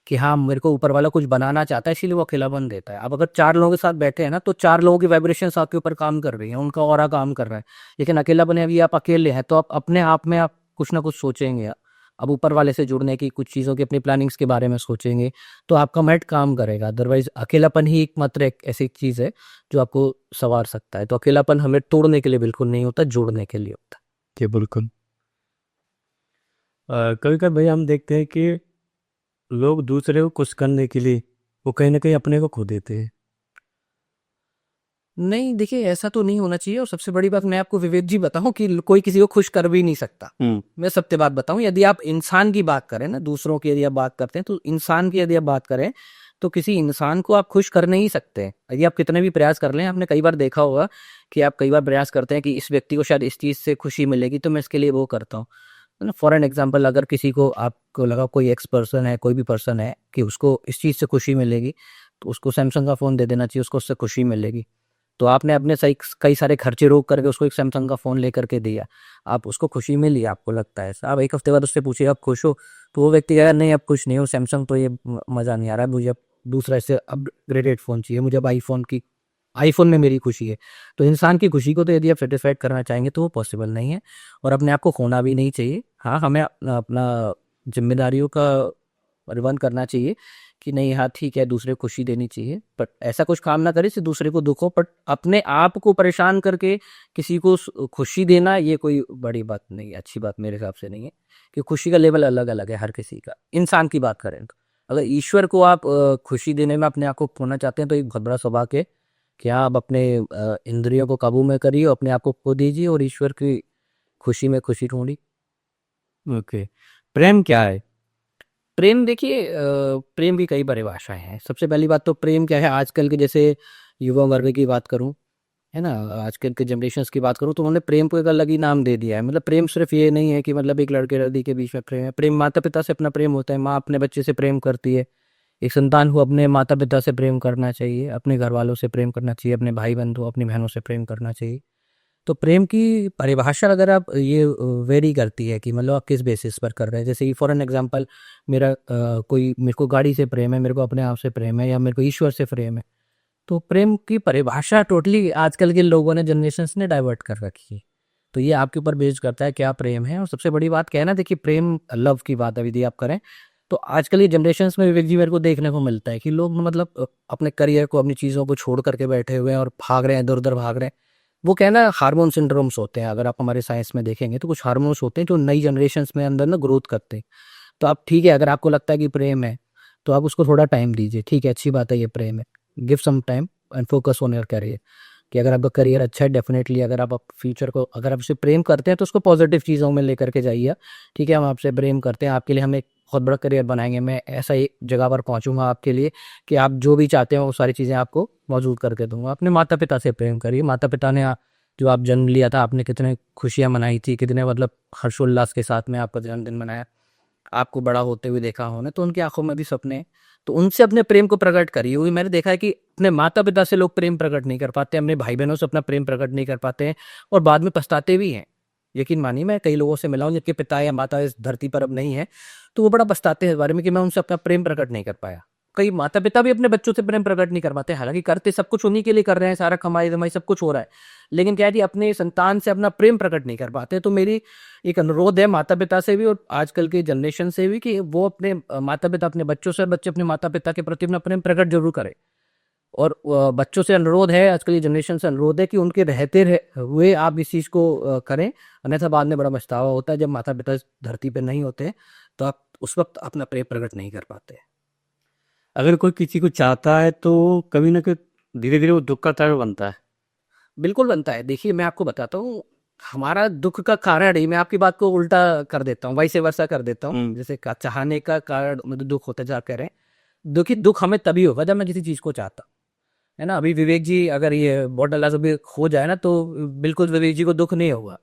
कि हाँ मेरे को ऊपर वाला कुछ बनाना चाहता है, इसीलिए वो अकेलापन देता है। अब अगर 4 लोगों के साथ बैठे हैं ना, तो 4 लोगों की वाइब्रेशंस आपके ऊपर काम कर रही है, उनका ऑरा काम कर रहा है। लेकिन अकेलापन है, अभी आप अकेले हैं तो आप अपने आप में आप कुछ ना कुछ सोचेंगे। अब ऊपर वाले से जुड़ने की, कुछ चीज़ों की, अपनी प्लानिंग्स के बारे में सोचेंगे, तो आपका माइंड काम करेगा। अदरवाइज अकेलापन ही एकमात्र एक ऐसी चीज़ है जो आपको संवार सकता है। तो अकेलापन हमें तोड़ने के लिए बिल्कुल नहीं होता, जोड़ने के लिए होता है। जी बिल्कुल। कभी कभी भैया हम देखते हैं कि लोग दूसरे को खुश करने के लिए वो कहीं ना कहीं अपने को खो देते हैं। नहीं देखिए, ऐसा तो नहीं होना चाहिए। और सबसे बड़ी बात मैं आपको विवेक जी बताऊं कि कोई किसी को खुश कर भी नहीं सकता। मैं सत्य बात बताऊं, यदि आप इंसान की बात करें ना, दूसरों की यदि आप बात करते हैं, तो इंसान की यदि आप बात करें तो किसी इंसान को आप खुश कर नहीं सकते हैं। यदि आप कितने भी प्रयास कर लें, आपने कई बार देखा होगा कि आप कई बार प्रयास करते हैं कि इस व्यक्ति को शायद इस चीज़ से खुशी मिलेगी तो मैं इसके लिए वो करता हूँ ना। फॉर एन एग्जाम्पल, अगर किसी को, आपको लगा कोई एक्स पर्सन है, कोई भी पर्सन है, कि उसको इस चीज़ से खुशी मिलेगी, तो उसको सैमसंग का फ़ोन दे देना चाहिए, उसको उससे खुशी मिलेगी। तो आपने अपने सही कई सारे खर्चे रोक करके उसको एक सैमसंग का फ़ोन लेकर के दिया, आप उसको खुशी मिली, आपको लगता है ऐसा। आप 1 हफ्ते बाद उससे पूछिए आप खुश हो, तो वो व्यक्ति कहेगा नहीं अब खुश नहीं हो, सैमसंग तो ये मज़ा नहीं आ रहा है, मुझे अब दूसरा इससे अपग्रेडेड फ़ोन चाहिए, मुझे अब आईफोन में मेरी खुशी है। तो इंसान की खुशी को तो यदि आप सेटिस्फाइड करना चाहेंगे तो वो पॉसिबल नहीं है, और अपने आप को खोना भी नहीं चाहिए। हाँ, हमें अपना अपना जिम्मेदारियों का निर्वहन करना चाहिए कि नहीं हाँ ठीक है दूसरे को खुशी देनी चाहिए, बट ऐसा कुछ काम ना करे जिससे दूसरे को दुख हो, बट अपने आप को परेशान करके किसी को खुशी देना ये कोई बड़ी बात नहीं है, अच्छी बात मेरे हिसाब से नहीं है। कि खुशी का लेवल अलग अलग है हर किसी का, इंसान की बात करें तो अगर ईश्वर को आप खुशी देने में अपने आप को खोना चाहते हैं तो एक बहुत बड़ा सौभाग्य है कि आप अपने इंद्रियों को काबू में करिए, अपने आप को खो दीजिए और ईश्वर की खुशी में खुशी ढूंढी। ओके, प्रेम क्या है? प्रेम देखिए प्रेम की कई परिभाषाएं हैं। सबसे पहली बात तो प्रेम क्या है, आजकल के जैसे युवा वर्ग की बात करूं, है ना, आजकल के जनरेशन्स की बात करूं तो उन्होंने प्रेम को एक अलग ही नाम दे दिया है। मतलब प्रेम सिर्फ ये नहीं है कि मतलब एक लड़के लड़की के बीच में प्रेम है। प्रेम माता पिता से अपना प्रेम होता है, माँ अपने बच्चे से प्रेम करती है, एक संतान को अपने माता पिता से प्रेम करना चाहिए, अपने घर वालों से प्रेम करना चाहिए, अपने भाई बंधु अपनी बहनों से प्रेम करना चाहिए। तो प्रेम की परिभाषा अगर आप ये वेरी करती है कि मतलब आप किस बेसिस पर कर रहे हैं। जैसे कि फॉर एन एग्जांपल मेरा कोई मेरे को गाड़ी से प्रेम है, मेरे को अपने आप से प्रेम है, या मेरे को ईश्वर से प्रेम है, तो प्रेम की परिभाषा टोटली आजकल के लोगों ने जनरेशन्स ने डाइवर्ट कर रखी है। तो ये आपके ऊपर बेस्ड करता है क्या प्रेम है। और सबसे बड़ी बात क्या है ना, देखिए प्रेम लव की बात यदि आप करें तो आजकल ये जनरेशन्स में विवेक जी मेरे को देखने को मिलता है कि लोग मतलब अपने करियर को अपनी चीज़ों को छोड़ करके बैठे हुए हैं और भाग रहे हैं, इधर उधर भाग रहे हैं। वो क्या है ना, हार्मोन सिंड्रोम्स होते हैं। अगर आप हमारे साइंस में देखेंगे तो कुछ हार्मोन्स होते हैं जो नई जनरेशन्स में अंदर ना ग्रोथ करते हैं। तो आप ठीक है, अगर आपको लगता है कि प्रेम है तो आप उसको थोड़ा टाइम दीजिए, ठीक है अच्छी बात है ये प्रेम है, give some time and focus on your career. कि अगर आपका करियर अच्छा है डेफिनेटली, अगर आप फ्यूचर को अगर आप उसे प्रेम करते हैं तो उसको पॉजिटिव चीज़ों में लेकर के जाइए। ठीक है, हम आपसे प्रेम करते हैं, आपके लिए हम एक बहुत बड़ा करियर बनाएंगे, मैं ऐसा एक जगह पर पहुंचूंगा आपके लिए कि आप जो भी चाहते हो वो सारी चीज़ें आपको मौजूद करके दूंगा। अपने माता पिता से प्रेम करिए। माता पिता ने जो आप जन्म लिया था, आपने कितने खुशियाँ मनाई थी, कितने मतलब हर्षोल्लास के साथ में आपका जन्मदिन मनाया, आपको बड़ा होते हुए देखा उन्होंने, तो उनकी आंखों में भी सपने हैं। तो उनसे अपने प्रेम को प्रकट करिए। वही मैंने देखा है कि अपने माता पिता से लोग प्रेम प्रकट नहीं कर पाते, अपने भाई बहनों से अपना प्रेम प्रकट नहीं कर पाते हैं और बाद में पछताते भी हैं। यकीन मानिए, मैं कई लोगों से मिला हूँ जिनके पिता या माता इस धरती पर अब नहीं है, तो वो बड़ा पछताते हैं इस बारे में कि मैं उनसे अपना प्रेम प्रकट नहीं कर पाया। कई माता पिता भी अपने बच्चों से प्रेम प्रकट नहीं कर पाते, हालांकि करते सब कुछ उन्हीं के लिए कर रहे हैं, सारा कमाई धमाई सब कुछ हो रहा है, लेकिन क्या है कि अपने संतान से अपना प्रेम प्रकट नहीं कर पाते। तो मेरी एक अनुरोध है माता पिता से भी और आजकल के जनरेशन से भी कि वो अपने माता पिता अपने बच्चों से, बच्चे अपने माता पिता के प्रति अपना प्रेम प्रकट जरूर करें। और बच्चों से अनुरोध है, आजकल की जनरेशन से अनुरोध है कि उनके रहते हुए आप इस चीज़ को करें, अन्यथा बाद में बड़ा पछतावा होता है जब माता पिता इस धरती पर नहीं होते, तो आप उस वक्त अपना प्रेम प्रकट नहीं कर पाते। अगर कोई किसी को चाहता है तो कभी ना कभी धीरे धीरे वो दुख का कारण बनता है। बिल्कुल बनता है। देखिए मैं आपको बताता हूँ, हमारा दुख का कारण ही, मैं आपकी बात को उल्टा कर देता हूँ, वैसे वर्षा कर देता हूँ। जैसे चाहने का कारण मतलब दुख होता है, जा कह रहे हैं दुखी, दुख हमें तभी होगा जब मैं किसी चीज़ को चाहता हूँ, है ना। अभी विवेक जी अगर ये बॉटल अभी खो जाए ना तो बिल्कुल विवेक जी को दुख नहीं होगा,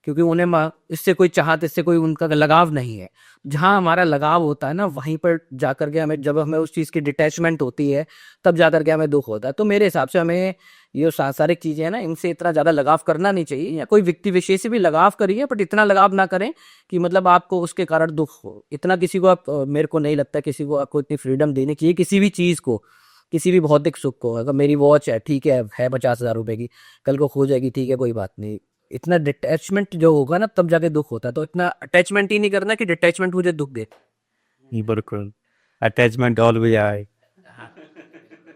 क्योंकि उन्हें इससे कोई चाहत, इससे कोई उनका लगाव नहीं है। जहाँ हमारा लगाव होता है ना, वहीं पर जाकर के हमें, जब हमें उस चीज़ की डिटैचमेंट होती है तब जाकर के हमें दुख होता है। तो मेरे हिसाब से हमें ये सांसारिक चीज़ें हैं ना, इनसे इतना ज़्यादा लगाव करना नहीं चाहिए, या कोई व्यक्ति विशेष से भी लगाव करिए बट इतना लगाव ना करें कि मतलब आपको उसके कारण दुख हो। इतना किसी को आप मेरे को नहीं लगता किसी को आपको इतनी फ्रीडम देनी चाहिए किसी भी चीज़ को, किसी भी भौतिक सुख को। अगर मेरी वॉच है, ठीक है 50,000 रुपए की, कल को खो जाएगी, ठीक है कोई बात नहीं। इतना डिटैचमेंट जो होगा ना तब जाके दुख होता है। तो इतना अटैचमेंट ही नहीं करना कि डिटैचमेंट मुझे दुख दे। बिल्कुल, अटैचमेंट ऑलवेज आए।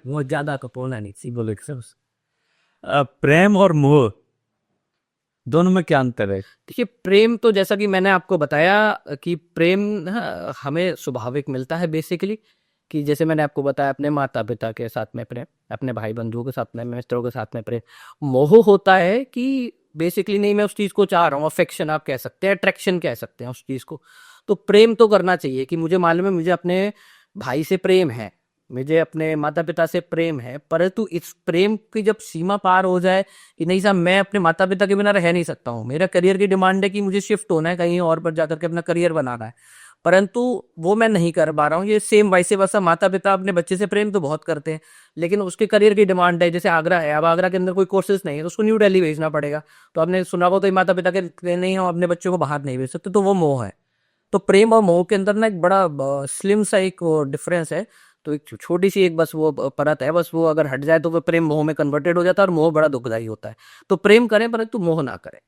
वो ज्यादा कपोना नहीं सी बोले प्रेम और मोह दोनों में क्या अंतर है? देखिए प्रेम तो जैसा कि मैंने आपको बताया कि प्रेम ना हमें स्वाभाविक मिलता है बेसिकली, कि जैसे मैंने आपको बताया अपने माता पिता के साथ में प्रेम, अपने भाई बंधुओं के साथ में, मित्रों के साथ में प्रेम। मोह होता है कि बेसिकली नहीं मैं उस चीज़ को चाह रहा हूँ, अफेक्शन आप कह सकते हैं, अट्रैक्शन कह सकते हैं उस चीज़ को। तो प्रेम तो करना चाहिए कि मुझे मालूम है मुझे अपने भाई से प्रेम है, मुझे अपने माता पिता से प्रेम है, परंतु इस प्रेम की जब सीमा पार हो जाए कि नहीं साहब मैं अपने माता पिता के बिना रह नहीं सकता हूँ, मेरा करियर की डिमांड है कि मुझे शिफ्ट होना है कहीं और पर जाकर के अपना करियर बनाना है, परंतु वो मैं नहीं कर पा रहा हूँ। ये सेम वैसे वैसा माता पिता अपने बच्चे से प्रेम तो बहुत करते हैं, लेकिन उसके करियर की डिमांड है। जैसे आगरा है, अब आगरा के अंदर कोई कोर्सेज नहीं है तो उसको न्यू दिल्ली भेजना पड़ेगा। तो आपने सुना हो तो माता पिता के नहीं, हम अपने बच्चों को बाहर नहीं भेज सकते, तो वो मोह है। तो प्रेम और मोह के अंदर ना एक बड़ा स्लिम सा एक डिफरेंस है। तो एक छोटी सी एक बस वो परत है, बस वो अगर हट जाए तो वो प्रेम मोह में कन्वर्टेड हो जाता है और मोह बड़ा दुखदाई होता है। तो प्रेम करें परंतु मोह ना करें।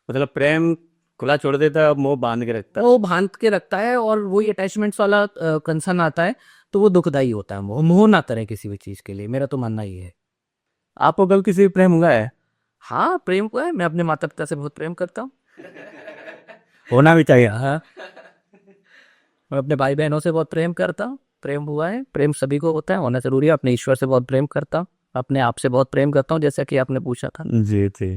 मतलब प्रेम खुला छोड़ देता है, अब मोह बांध के रखता तो वो बांध के रखता है और वही अटैचमेंट्स वाला कंसर्न आता है, तो वो दुखदाई होता है। मोह मोह ना करें किसी भी चीज़ के लिए, मेरा तो मानना ये है। है। आपको कल किसी से प्रेम हुआ है? हाँ, प्रेम को है, मैं अपने माता पिता से बहुत प्रेम करता हूँ। होना भी चाहिए। हाँ, मैं अपने भाई बहनों से बहुत प्रेम करता हूँ, प्रेम हुआ है, प्रेम सभी को होता है, होना जरूरी है। अपने ईश्वर से बहुत प्रेम करता हूँ, अपने आप से बहुत प्रेम करता हूँ, जैसा कि आपने पूछा था। जी जी।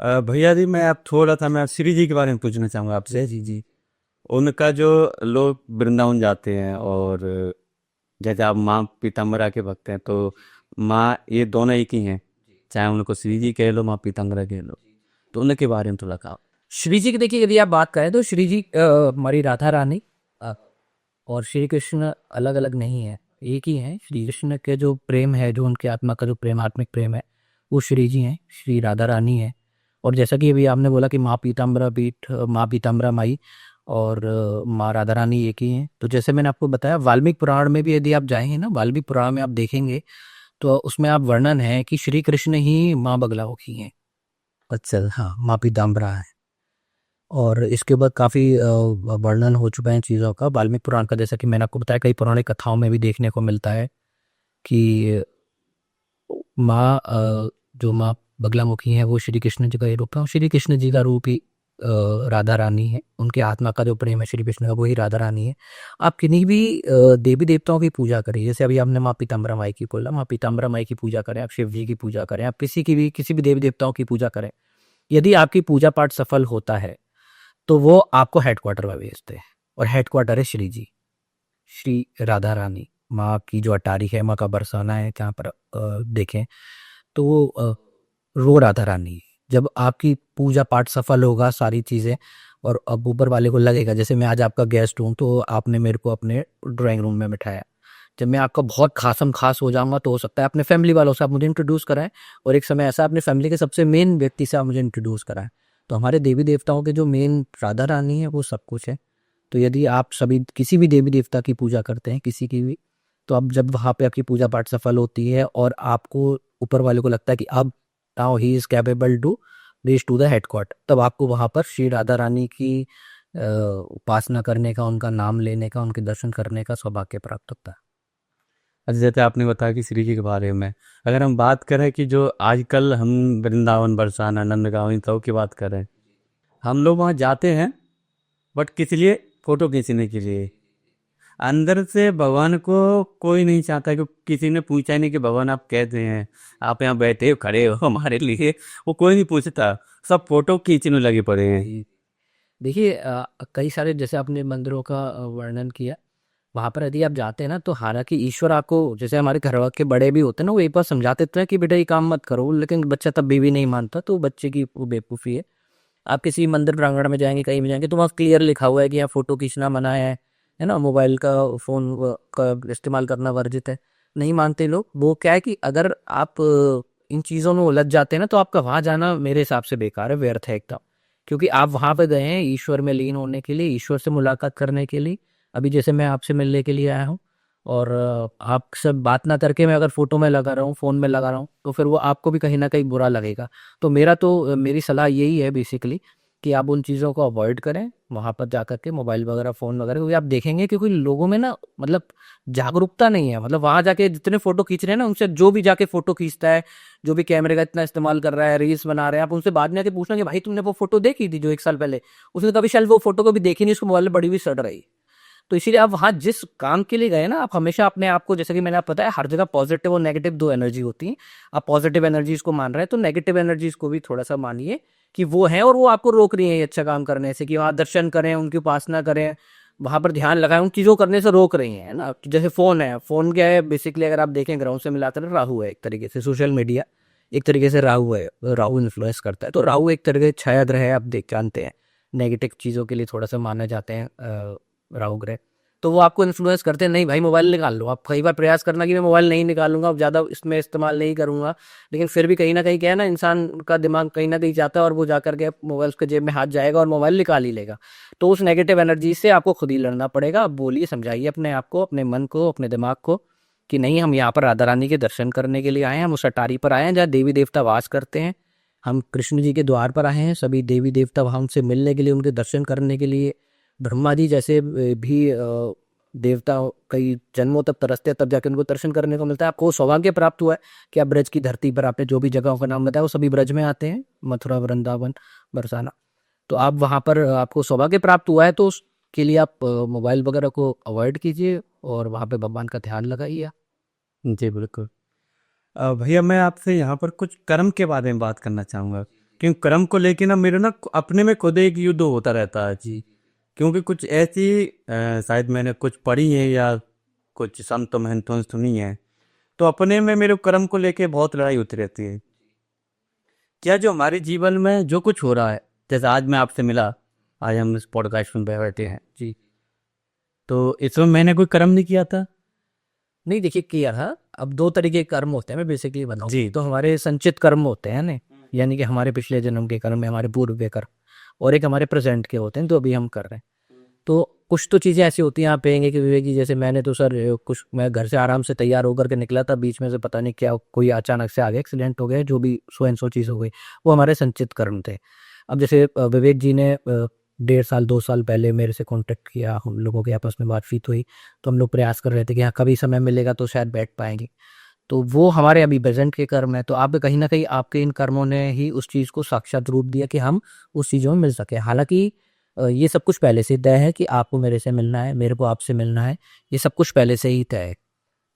भैया जी, मैं श्री जी के बारे में पूछना चाहूँगा आपसे। जी जी। उनका जो लोग वृंदावन जाते हैं, और जैसे आप माँ पीताम्बरा के भक्त हैं, तो माँ ये दोनों एक ही हैं, चाहे उनको श्री जी कह लो, माँ पीताम्बरा कह लो, तो उनके बारे में थोड़ा कहा। श्री जी की देखिए, यदि आप बात करें तो श्री जी हमारी राधा रानी और श्री कृष्ण अलग अलग नहीं है, एक ही है। श्री कृष्ण के जो प्रेम है, जो उनके आत्मा का जो प्रेम, आत्मिक प्रेम है, वो श्री जी हैं, श्री राधा रानी है। और जैसा कि अभी आपने बोला कि माँ पीताम्बरा पीठ, माँ पीताम्बरा माई और माँ राधा रानी एक ही हैं, तो जैसे मैंने आपको बताया वाल्मीकि पुराण में भी यदि आप जाएंगे ना, वाल्मीकि पुराण में आप देखेंगे तो उसमें आप वर्णन है कि श्री कृष्ण ही माँ बगलामुखी हैं। अच्छा, हाँ, माँ पीताम्बरा है। और इसके बाद काफ़ी वर्णन हो चुका है चीज़ों का वाल्मीकि पुराण का, जैसा कि मैंने आपको बताया कई पौराणिक कथाओं में भी देखने को मिलता है कि माँ जो माँ बगलामुखी है वो श्री कृष्ण जी का ही रूप है, और श्री कृष्ण जी का रूप ही राधा रानी है। उनके आत्मा का जो प्रेम है श्री कृष्ण का, वही राधा रानी है। आप किन्हीं भी देवी देवताओं की पूजा करें, जैसे अभी आपने माँ पीताम्बरा माई की बोला, माँ पीताम्बरा माई की पूजा करें, आप शिव जी की पूजा करें, आप किसी भी देवी देवताओं की पूजा करें, यदि आपकी पूजा पाठ सफल होता है तो वो आपको हेडक्वार्टर में भेजते हैं, और हेडक्वार्टर है श्री जी, श्री राधा रानी माँ की जो अटारी है, माँ का बरसाना है जहाँ पर देखें तो वो राधा रानी है। जब आपकी पूजा पाठ सफल होगा, सारी चीज़ें, और अब ऊपर वाले को लगेगा जैसे मैं आज आपका गेस्ट हूँ, तो आपने मेरे को अपने ड्राइंग रूम में बिठाया, जब मैं आपका बहुत खासम खास हो जाऊंगा तो हो सकता है अपने फैमिली वालों से आप मुझे इंट्रोड्यूस कराएं, और एक समय ऐसा अपने फैमिली के सबसे मेन व्यक्ति से आप मुझे इंट्रोड्यूस कराएं। तो हमारे देवी देवताओं के जो मेन राधा रानी है वो सब कुछ है। तो यदि आप सभी किसी भी देवी देवता की पूजा करते हैं, किसी की भी, तो अब जब वहाँ पे आपकी पूजा पाठ सफल होती है और आपको ऊपर वाले को लगता है कि अब now he is capable to reach to the headquarter, तब आपको वहाँ पर श्री राधा रानी की उपासना करने का, उनका नाम लेने का, उनके दर्शन करने का सौभाग्य प्राप्त होता है। अच्छा, जैसे आपने बताया कि श्री जी के बारे में, अगर हम बात करें कि जो आजकल हम वृंदावन, बरसाना, नंदगांव, इन सब की बात करें, हम लोग वहाँ जाते हैं बट किस लिए? फोटो खींचने के लिए। अंदर से भगवान को कोई नहीं चाहता, कि किसी ने पूछा ही नहीं कि भगवान आप कहते हैं, आप यहाँ बैठे हो, खड़े हो हमारे लिए, वो कोई नहीं पूछता, सब फोटो खींचने लगे पड़े हैं। जी। देखिए कई सारे जैसे आपने मंदिरों का वर्णन किया, वहाँ पर यदि आप जाते हैं ना, तो हालांकि ईश्वर आपको, जैसे हमारे घर के बड़े भी होते हैं ना, वो एक बार समझाते तो है कि बेटा ये काम मत करो, लेकिन बच्चा तब भी नहीं मानता, तो बच्चे की वो बेवकूफ़ी है। आप किसी मंदिर प्रांगण में जाएंगे, कहीं भी जाएंगे, तो वहाँ क्लियर लिखा हुआ है कि यहाँ फोटो खींचना मना है ना, मोबाइल का, फोन का इस्तेमाल करना वर्जित है। नहीं मानते लोग। वो क्या है कि अगर आप इन चीज़ों में उलझ जाते हैं ना, तो आपका वहाँ जाना मेरे हिसाब से बेकार है, व्यर्थ है एकदम। क्योंकि आप वहाँ पे गए हैं ईश्वर में लीन होने के लिए, ईश्वर से मुलाकात करने के लिए। अभी जैसे मैं आपसे मिलने के लिए आया हूँ, और आप सब बात ना करके मैं अगर फोटो में लगा रहा हूँ, फ़ोन में लगा रहा हूँ, तो फिर वो आपको भी कहीं ना कहीं बुरा लगेगा। तो मेरी सलाह यही है बेसिकली कि आप उन चीज़ों को अवॉइड करें, वहाँ पर जा कर के मोबाइल वगैरह, फ़ोन वगैरह, क्योंकि आप देखेंगे कि कोई लोगों में ना, मतलब जागरूकता नहीं है। मतलब वहाँ जाके जितने फ़ोटो खींच रहे हैं ना, उनसे जो भी जाके फ़ोटो खींचता है, जो भी कैमरे का इतना इस्तेमाल कर रहा है, रील्स बना रहे हैं, आप उनसे बाद में आके पूछना कि भाई तुमने वो फ़ोटो देखी थी जो 1 साल पहले? उसने कभी शायद वो फ़ोटो कभी देखी नहीं, उसको मोबाइल में बड़ी हुई सड़ रही। तो इसीलिए आप वहाँ जिस काम के लिए गए ना, आप हमेशा अपने आप को, जैसे कि मैंने आपको बताया, हर जगह पॉजिटिव और नेगेटिव 2 एनर्जी होती हैं। आप पॉजिटिव एनर्जीज को मान रहे हैं, तो नेगेटिव एनर्जीज को भी थोड़ा सा मानिए कि वो हैं, और वो आपको रोक रही हैं ये अच्छा काम करने से, कि वहाँ दर्शन करें, उनकी उपासना करें, वहाँ पर ध्यान लगाएं, उन चीज़ों करने से रोक रही हैं, है ना। जैसे फ़ोन है, फ़ोन क्या है बेसिकली, अगर आप देखें ग्राउंड से मिलाकर, राहु है एक तरीके से, सोशल मीडिया एक तरीके से राहु है, राहु इन्फ्लुएंस करता है। तो राहु एक तरीके से छाया ग्रह है, आप देख जानते हैं, नेगेटिव चीज़ों के लिए थोड़ा सा माने जाते हैं राहु ग्रह। तो वो आपको इन्फ्लुएंस करते हैं, नहीं भाई मोबाइल निकाल लो। आप कई बार प्रयास करना कि मैं मोबाइल नहीं निकालूंगा, अब ज़्यादा इसमें इस्तेमाल नहीं करूंगा, लेकिन फिर भी कहीं ना कहीं क्या है ना, इंसान का दिमाग कहीं ना कहीं जाता है, और वो जाकर के मोबाइल उसके जेब में हाथ जाएगा और मोबाइल निकाल ही लेगा। तो उस नेगेटिव एनर्जी से आपको खुद ही लड़ना पड़ेगा। आप बोलिए, समझाइए अपने आप को, अपने मन को, अपने दिमाग को, कि नहीं, हम यहाँ पर राधा रानी के दर्शन करने के लिए आए हैं, हम उस अटारी पर आए हैं जहाँ देवी देवता वास करते हैं, हम कृष्ण जी के द्वार पर आए हैं, सभी देवी देवता वहाँ उनसे मिलने के लिए, उनके दर्शन करने के लिए। ब्रह्मा जी जैसे भी देवता कई जन्मों तक तरसते हैं, तब जाके उनको दर्शन करने को मिलता है। आपको सौभाग्य प्राप्त हुआ है कि आप ब्रज की धरती पर, आपने जो भी जगहों का नाम बताया वो सभी ब्रज में आते हैं, मथुरा, वृंदावन, बरसाना। तो आप वहाँ पर आपको सौभाग्य प्राप्त हुआ है, तो उसके लिए आप मोबाइल वगैरह को अवॉइड कीजिए और वहाँ पे भगवान का ध्यान लगाइए। जी बिल्कुल। भैया मैं आपसे यहाँ पर कुछ कर्म के बारे में बात करना चाहूँगा, क्योंकि कर्म को लेके ना मेरे ना अपने में खुद एक युद्ध होता रहता है जी। क्योंकि कुछ ऐसी शायद मैंने कुछ पढ़ी है या कुछ संत महंतों से सुनी है, तो अपने में मेरे कर्म को लेके बहुत लड़ाई होती रहती है। क्या जो हमारे जीवन में जो कुछ हो रहा है, जैसे आज मैं आपसे मिला, आज हम इस पॉडकास्ट में बैठे हैं जी, तो इसमें मैंने कोई कर्म नहीं किया था नहीं, देखिए किया था। अब दो तरीके के कर्म होते हैं, मैं बेसिकली बताऊँ जी। तो हमारे संचित कर्म होते हैं ना, यानी कि हमारे पिछले जन्म के कर्म है, हमारे पूर्व के कर्म, और एक हमारे प्रेजेंट के होते हैं, तो अभी हम कर रहे हैं। तो कुछ तो चीज़ें ऐसी होती हैं, आप कहेंगे कि विवेक जी जैसे मैंने तो सर कुछ, मैं घर से आराम से तैयार होकर के निकला था, बीच में से पता नहीं क्या कोई अचानक से आ गया, एक्सीडेंट हो गया, जो भी सो एंड सो चीज़ हो गई, वो हमारे संचित कर्म थे। अब जैसे विवेक जी ने 1.5 साल 2 साल पहले मेरे से कांटेक्ट किया, हम लोगों के आपस में बातचीत हुई, तो हम लोग प्रयास कर रहे थे कि हाँ कभी समय मिलेगा तो शायद बैठ पाएंगे। तो वो हमारे अभी प्रेजेंट के कर्म है। तो आप कहीं ना कहीं आपके इन कर्मों ने ही उस चीज़ को साक्षात रूप दिया कि हम उस चीज़ों में मिल सके। हालांकि ये सब कुछ पहले से तय है कि आपको मेरे से मिलना है, मेरे को आपसे मिलना है, ये सब कुछ पहले से ही तय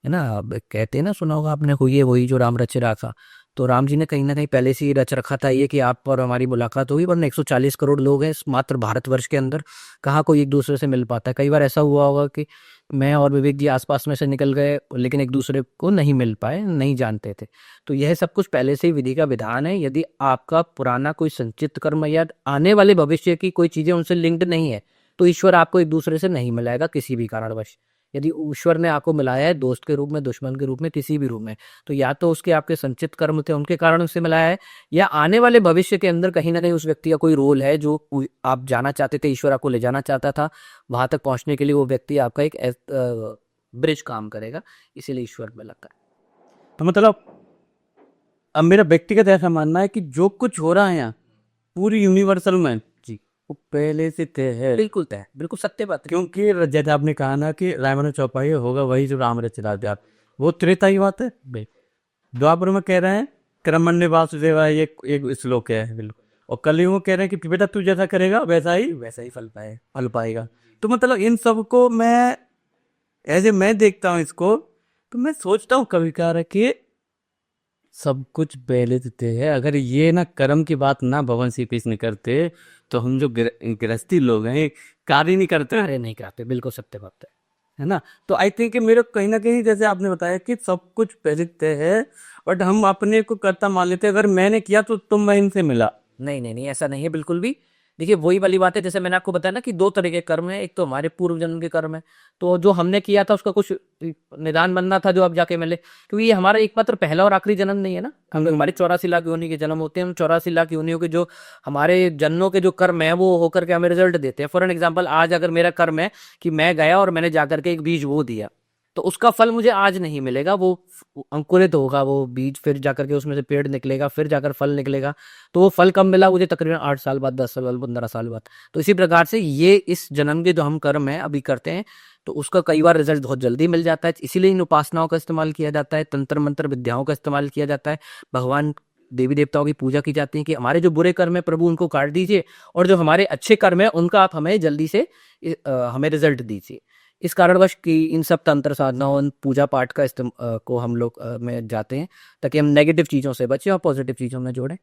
है ना। अब कहते हैं ना, सुना होगा आपने, हुई है वही जो राम रच राखा। तो राम जी ने कहीं ना कहीं पहले से ही रच रखा था ये कि आप और हमारी मुलाकात होगी, वरना 140 करोड़ लोग हैं इस मात्र भारतवर्ष के अंदर, कहाँ कोई एक दूसरे से मिल पाता है। कई बार ऐसा हुआ होगा कि मैं और विवेक जी आसपास में से निकल गए, लेकिन एक दूसरे को नहीं मिल पाए, नहीं जानते थे। तो यह सब कुछ पहले से ही विधि का विधान है। यदि आपका पुराना कोई संचित कर्म या आने वाले भविष्य की कोई चीजें उनसे लिंक्ड नहीं है, तो ईश्वर आपको एक दूसरे से नहीं मिलाएगा किसी भी कारणवश। यदि ईश्वर ने आपको मिलाया है दोस्त के रूप में, दुश्मन के रूप में, किसी भी रूप में, तो या तो उसके आपके संचित कर्म थे उनके कारण उससे मिलाया है, या आने वाले भविष्य के अंदर कहीं ना कहीं उस व्यक्ति का कोई रोल है जो आप जाना चाहते थे, ईश्वर आपको ले जाना चाहता था, वहां तक पहुंचने के लिए वो व्यक्ति आपका एक ब्रिज काम करेगा, इसीलिए ईश्वर में लगता है। तो मतलब अब मेरा व्यक्तिगत ऐसा मानना है कि जो कुछ हो रहा है यहाँ पूरी यूनिवर्सल में जी, वो पहले से तय है। बिल्कुल तय, बिल्कुल सत्य बात है। क्योंकि जैसे आपने कहा ना कि रावण चौपाई होगा वही जो राम रचिता व्यास, वो त्रेता ही बात है। द्वापर में कह रहे हैं कर्मण्य वासुदेवाय, ये एक श्लोक है बिल्कुल, और कलयुग में कह रहे हैं कि बेटा तू जैसा करेगा वैसा ही फल पाएगा। तो मतलब इन सब को मैं ऐसे मैं देखता हूँ इसको, तो मैं सोचता हूँ कभी कभार कि सब कुछ पहले से तय है। अगर ये ना कर्म की बात ना भगवान श्री कृष्ण करते, तो हम जो गृहस्थी लोग हैं कार्य नहीं करते। अरे नहीं करते, बिल्कुल सत्य बात है ना। तो आई थिंक मेरे कहीं ना कहीं जैसे आपने बताया कि सब कुछ पहले तय है, बट हम अपने को कर्ता मान लेते हैं। अगर मैंने किया तो तुम मैं इनसे मिला। नहीं नहीं नहीं, ऐसा नहीं है बिल्कुल भी। देखिए वही वाली बात है, जैसे मैंने आपको बताया ना कि दो तरह के कर्म है, एक तो हमारे पूर्व जन्म के कर्म है, तो जो हमने किया था उसका कुछ निदान बनना था जो अब जाके मिले, क्योंकि ये हमारा एकमात्र पहला और आखिरी जन्म नहीं है ना। हम हमारे 84 लाख योनि के जन्म होते हैं, हम 84 लाख योनियों के जो हमारे जन्मों के जो कर्म है वो होकर के हमें रिजल्ट देते हैं। फॉर एन एग्जाम्पल, आज अगर मेरा कर्म है कि मैं गया और मैंने जाकर के एक बीज बो दिया, तो उसका फल मुझे आज नहीं मिलेगा, वो अंकुरित होगा वो बीज, फिर जाकर के उसमें से पेड़ निकलेगा, फिर जाकर फल निकलेगा। तो वो फल कब मिला मुझे? तकरीबन 8 साल बाद, 10 साल बाद, 15 साल बाद। तो इसी प्रकार से ये इस जन्म के जो हम कर्म है अभी करते हैं, तो उसका कई बार रिजल्ट बहुत जल्दी मिल जाता है। इसीलिए इन उपासनाओं का इस्तेमाल किया जाता है, तंत्र मंत्र विद्याओं का इस्तेमाल किया जाता है, भगवान देवी देवताओं की पूजा की जाती है कि हमारे जो बुरे कर्म है प्रभु उनको काट दीजिए, और जो हमारे अच्छे कर्म है उनका आप हमें जल्दी से हमें रिजल्ट दीजिए। इस कारणवश कि इन सब तंत्र साधनाओं, पूजा पाठ का को हम लोग में जाते हैं, ताकि हम नेगेटिव चीज़ों से बचें और पॉजिटिव चीज़ों में जोड़ें।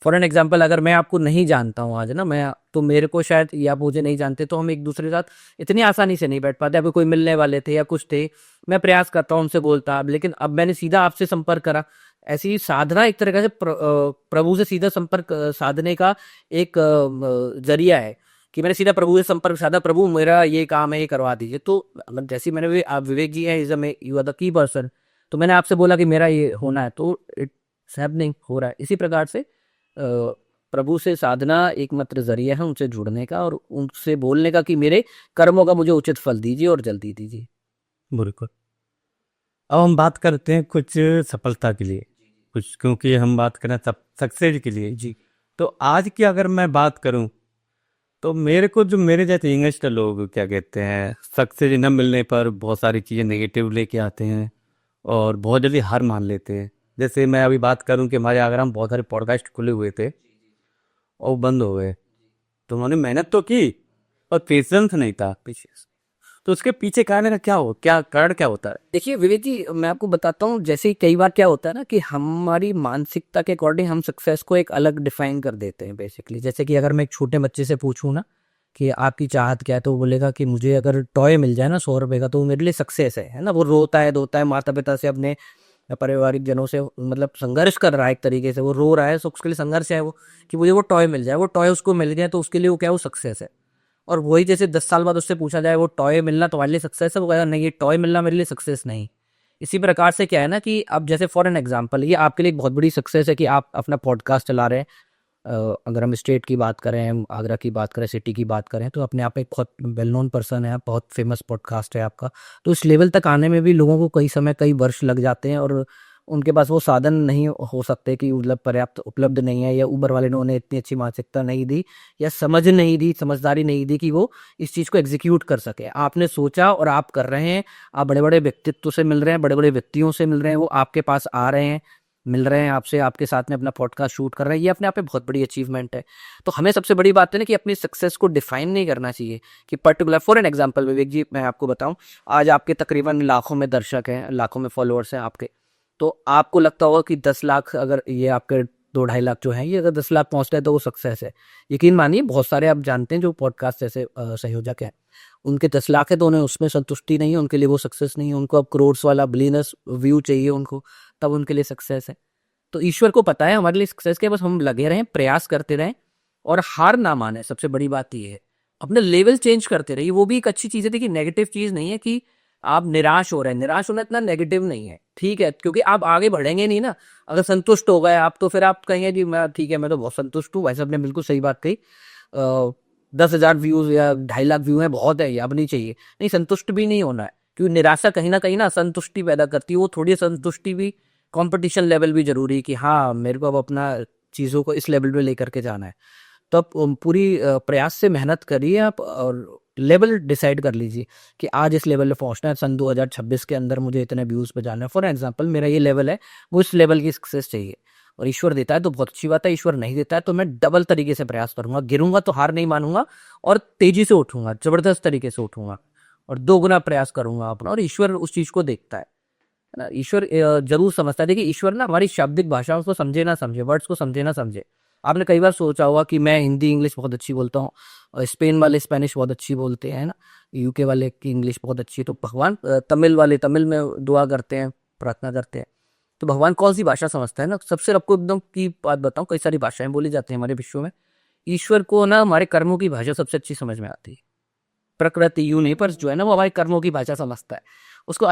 फॉर एन एग्जाम्पल, अगर मैं आपको नहीं जानता हूँ आज ना, मैं तो मेरे को शायद, या आप मुझे नहीं जानते, तो हम एक दूसरे के साथ इतनी आसानी से नहीं बैठ पाते। अभी कोई मिलने वाले थे या कुछ थे, मैं प्रयास करता हूँ उनसे बोलता, लेकिन अब मैंने सीधा आपसे संपर्क करा। ऐसी साधना एक तरह से प्रभु से सीधा संपर्क साधने का एक जरिया है कि मैंने सीधा प्रभु से संपर्क साधा, प्रभु मेरा ये काम है, ये करवा दीजिए। तो मतलब जैसे मैंने, आप विवेक जी हैं, is you are the key person, तो मैंने आपसे बोला कि मेरा ये होना है, तो इट्स हैपनिंग, हो रहा है। इसी प्रकार से प्रभु से साधना एक मात्र जरिया है उनसे जुड़ने का, और उनसे बोलने का कि मेरे कर्मों का मुझे उचित फल दीजिए और जल्दी दीजिए। बिल्कुल। अब हम बात करते हैं कुछ सफलता के लिए। कुछ, क्योंकि हम बात करें सब सक्सेस के लिए जी। तो आज की अगर मैं बात करूं, तो मेरे को जो मेरे जैसे यंगस्टर लोग क्या कहते हैं, सक्सेस न मिलने पर बहुत सारी चीज़ें नेगेटिव लेके आते हैं और बहुत जल्दी हार मान लेते हैं। जैसे मैं अभी बात करूं कि हमारे आगरा में बहुत सारे पॉडकास्ट खुले हुए थे और वो बंद हो गए। तो उन्होंने मेहनत तो की और पेशेंस नहीं था पीछे। तो उसके पीछे कारण क्या होता है? देखिए विवेक जी, मैं आपको बताता हूँ, जैसे कई बार क्या होता है ना कि हमारी मानसिकता के अकॉर्डिंग हम सक्सेस को एक अलग डिफाइन कर देते हैं बेसिकली। जैसे कि अगर मैं एक छोटे बच्चे से पूछूं ना कि आपकी चाहत क्या है, तो वो बोलेगा कि मुझे अगर टॉय मिल जाए ना 100 रुपए का, तो वो मेरे लिए सक्सेस है ना। वो रोता है धोता है, माता पिता से अपने पारिवारिक जनों से मतलब संघर्ष कर रहा है, एक तरीके से वो रो रहा है, तो उसके लिए संघर्ष है वो कि मुझे वो टॉय मिल जाए। वो टॉय उसको मिल गया तो उसके लिए वो क्या है, वो सक्सेस है। और वही जैसे 10 साल बाद उससे पूछा जाए वो टॉय मिलना तुम्हारे लिए सक्सेस है, वो कहेगा नहीं, ये टॉय मिलना मेरे लिए सक्सेस नहीं। इसी प्रकार से क्या है ना कि अब जैसे फॉर एन एग्जांपल, ये आपके लिए एक बहुत बड़ी सक्सेस है कि आप अपना पॉडकास्ट चला रहे हैं। अगर हम स्टेट की बात करें, हम आगरा की बात करें, सिटी की बात करें, तो अपने आप में एक बहुत वेल नोन पर्सन है आप, बहुत फेमस पॉडकास्ट है आपका। तो इस लेवल तक आने में भी लोगों को कई समय कई वर्ष लग जाते हैं और उनके पास वो साधन नहीं हो सकते कि मतलब पर्याप्त उपलब्ध नहीं है, या ऊबर वाले ने उन्हें इतनी अच्छी मानसिकता नहीं दी या समझ नहीं दी, समझदारी नहीं दी कि वो इस चीज़ को एग्जीक्यूट कर सके। आपने सोचा और आप कर रहे हैं। आप बड़े बड़े व्यक्तित्व से मिल रहे हैं, बड़े बड़े व्यक्तियों से मिल रहे हैं, वो आपके पास आ रहे हैं, मिल रहे हैं आपसे, आपके साथ में अपना पॉडकास्ट शूट कर रहे हैं। ये अपने आप में बहुत बड़ी अचीवमेंट है। तो हमें सबसे बड़ी बात है ना कि अपनी सक्सेस को डिफाइन नहीं करना चाहिए कि पर्टिकुलर। फॉर एन एग्जांपल विवेक जी, मैं आपको बताऊं, आज आपके तकरीबन लाखों में दर्शक हैं, लाखों में फॉलोअर्स हैं आपके। तो आपको लगता होगा कि 10 लाख, अगर ये आपके 2-2.5 लाख जो हैं, ये अगर 10 लाख पहुंचता है तो वो सक्सेस है। यकीन मानिए बहुत सारे आप जानते हैं जो पॉडकास्ट जैसे संयोजक हैं, उनके 10 लाख है तो उन्हें उसमें संतुष्टि नहीं है, उनके लिए वो सक्सेस नहीं है। उनको अब करोड़्स वाला बिलियनर्स व्यू चाहिए उनको, तब उनके लिए सक्सेस है। तो ईश्वर को पता है हमारे लिए सक्सेस क्या है, बस हम लगे रहें, प्रयास करते रहें और हार ना माने। सबसे बड़ी बात ये है, अपने लेवल चेंज करते रहिए। वो भी एक अच्छी चीज़ है। देखिए नेगेटिव चीज़ नहीं है कि आप निराश हो रहे हैं, निराश होना इतना नेगेटिव नहीं है, ठीक है, क्योंकि आप आगे बढ़ेंगे नहीं ना। अगर संतुष्ट हो गए आप, तो फिर आप कहेंगे जी मैं ठीक है, मैं तो बहुत संतुष्ट हूँ। वैसे आपने बिल्कुल सही बात कही। 10,000 व्यूज या 2.5 लाख व्यू है, बहुत है, ये अब नहीं चाहिए। नहीं, संतुष्ट भी नहीं होना है, क्योंकि निराशा कहीं ना असंतुष्टि पैदा करती है। वो थोड़ी संतुष्टि भी, कंपटीशन लेवल भी जरूरी है कि हाँ मेरे को अब अपना चीज़ों को इस लेवल पे लेकर के जाना है। तो आप पूरी प्रयास से मेहनत करिए आप, और लेवल डिसाइड कर लीजिए कि आज इस लेवल पे पहुंचना है, सन 2026 के अंदर मुझे इतने व्यूज़ पे जाना है। फॉर एग्जांपल मेरा ये लेवल है, वो इस लेवल की सक्सेस चाहिए। और ईश्वर देता है तो बहुत अच्छी बात है, ईश्वर नहीं देता है तो मैं डबल तरीके से प्रयास करूंगा। गिरूंगा तो हार नहीं मानूंगा और तेजी से उठूंगा, जबरदस्त तरीके से उठूंगा और 2 गुना प्रयास करूंगा अपना। और ईश्वर उस चीज को देखता है ना। ईश्वर जरूर समझता है। देखिए ईश्वर ना हमारी शाब्दिक भाषाओं को समझे ना समझे, वर्ड्स को समझे ना समझे। आपने कई बार सोचा होगा कि मैं हिंदी इंग्लिश बहुत अच्छी बोलता हूँ, और स्पेन वाले स्पेनिश बहुत अच्छी बोलते हैं ना, यूके वाले की इंग्लिश बहुत अच्छी है, तो भगवान तमिल वाले तमिल में दुआ करते हैं, प्रार्थना करते हैं। तो भगवान कौन सी भाषा समझता है ना। सबसे आपको एकदम की बात बताऊं, कई सारी भाषाएं बोली जाती हैं हमारे विश्व में। ईश्वर को ना हमारे कर्मों की भाषा सबसे अच्छी समझ में आती है। प्रकृति यूनिवर्स जो है ना, वो हमारे कर्मों की भाषा समझता है। उसको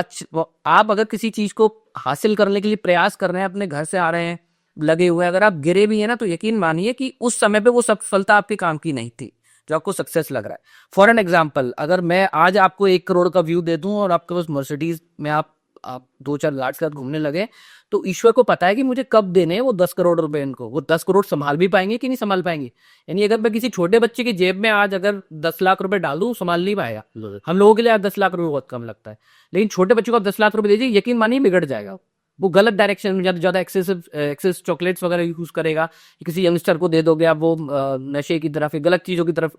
आप अगर किसी चीज को हासिल करने के लिए प्रयास कर रहे हैं, अपने घर से आ रहे हैं, लगे हुए हैं, अगर आप गिरे भी हैं ना, तो यकीन मानिए कि उस समय पे वो सफलता आपके काम की नहीं थी जो आपको सक्सेस लग रहा है। फॉर एन एग्जाम्पल, अगर मैं आज आपको 1 करोड़ का व्यू दे दूं और आपके पास मर्सिडीज में आप 2-4 गार्ड्स के साथ घूमने लगे, तो ईश्वर को पता है कि मुझे कब देने हैं वो 10 करोड़ रुपए। इनको वो 10 करोड़ संभाल भी पाएंगे कि नहीं संभाल पाएंगे। यानी अगर मैं किसी छोटे बच्चे की जेब में आज अगर 10 लाख रुपए डालूं, संभाल नहीं पाएगा। हम लोगों के लिए आज 10 लाख रुपए बहुत कम लगता है, लेकिन छोटे बच्चे को आप 10 लाख रुपए दीजिए, यकीन मानिए बिगड़ जाएगा। वो गलत डायरेक्शन में ज्यादा एक्सेस चॉकलेट्स वगैरह यूज करेगा। किसी यंगस्टर को दे दोगे आप, वो नशे की तरफ, गलत चीजों की तरफ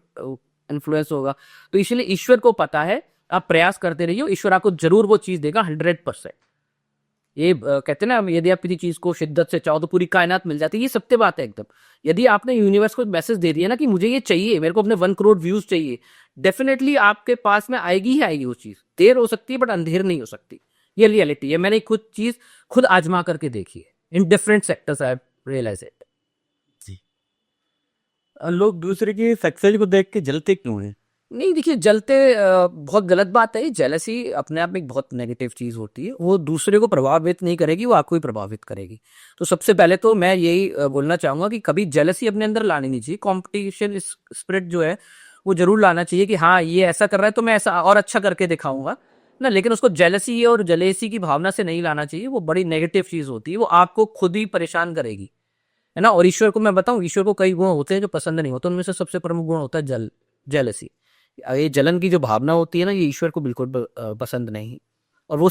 इन्फ्लुएंस होगा। तो इसलिए ईश्वर को पता है, आप प्रयास करते रहिए, ईश्वर आपको जरूर वो चीज देगा 100%। ये कहते हैं ना, यदि आप किसी चीज को शिद्दत से चाहो तो पूरी कायनात मिल जाती है। ये सत्य बात है एकदम। यदि आपने यूनिवर्स को मैसेज दे दिया ना कि मुझे ये चाहिए, मेरे को अपने 1 करोड़ व्यूज चाहिए, डेफिनेटली आपके पास में आएगी ही आएगी वो चीज। देर हो सकती है बट अंधेर नहीं हो सकती। ये रियलिटी है, मैंने खुद आजमा करके देखी है in different sectors. I realize it. लोग दूसरे की सक्सेस को देख के जलते क्यों हैं? नहीं देखिए, जलते बहुत गलत बात है। जेलसी अपने आप में एक बहुत नेगेटिव चीज होती है। वो दूसरे को प्रभावित नहीं करेगी, वो आपको ही प्रभावित करेगी। तो सबसे पहले तो मैं यही बोलना चाहूंगा कि कभी जेलसी अपने अंदर लानी नहीं चाहिए। कॉम्पिटिशन स्पिरिट जो है वो जरूर लाना चाहिए कि हाँ ये ऐसा कर रहा है तो मैं ऐसा और अच्छा करके दिखाऊंगा। ना, लेकिन उसको जेलसी और जलेसी की भावना से नहीं लाना चाहिए। वो बड़ी नेगेटिव चीज होती है, वो आपको खुद ही परेशान करेगी, है ना। और ईश्वर को मैं बताऊं, ईश्वर को कई गुण होते हैं जो पसंद नहीं होते, उनमें से सबसे प्रमुख गुण होता है जेलसी। ये जलन की जो भावना होती है ना, ये ईश्वर को बिल्कुल पसंद नहीं। और वो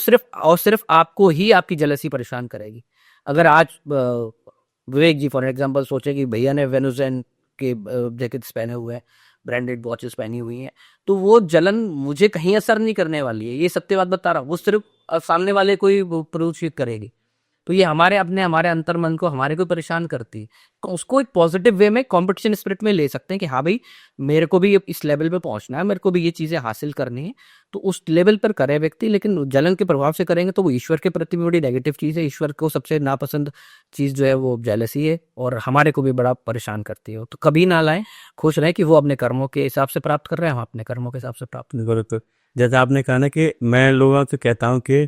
सिर्फ आपको ही आपकी जेलसी परेशान करेगी। अगर आज विवेक जी फॉर एग्जांपल सोचे कि भैया ने वेनुजन के जैकेट्स पहने हुए हैं, ब्रांडेड वॉचेस पहनी हुई हैं, तो वो जलन मुझे कहीं असर नहीं करने वाली है, ये सत्य बात बता रहा हूँ। वो सिर्फ सामने वाले को ही प्रदूषित करेगी। तो ये हमारे अंतर मन को, हमारे को परेशान करती है। तो उसको एक पॉजिटिव वे में, कंपटीशन स्पिरिट में ले सकते हैं कि हाँ भाई, मेरे को भी इस लेवल पे पहुंचना है, मेरे को भी ये चीजें हासिल करनी है। तो उस लेवल पर करे व्यक्ति, लेकिन जलन के प्रभाव से करेंगे तो वो ईश्वर के प्रति भी बड़ी नेगेटिव चीज है। ईश्वर को सबसे नापसंद चीज जो है वो जेलसी है, और हमारे को भी बड़ा परेशान करती है। तो कभी ना लाएं, खुश रहें कि वो अपने कर्मों के हिसाब से प्राप्त कर रहे हैं, हम अपने कर्मों के हिसाब से प्राप्त। बिल्कुल। जैसे आपने कहा ना कि मैं लोगों से कहता हूँ कि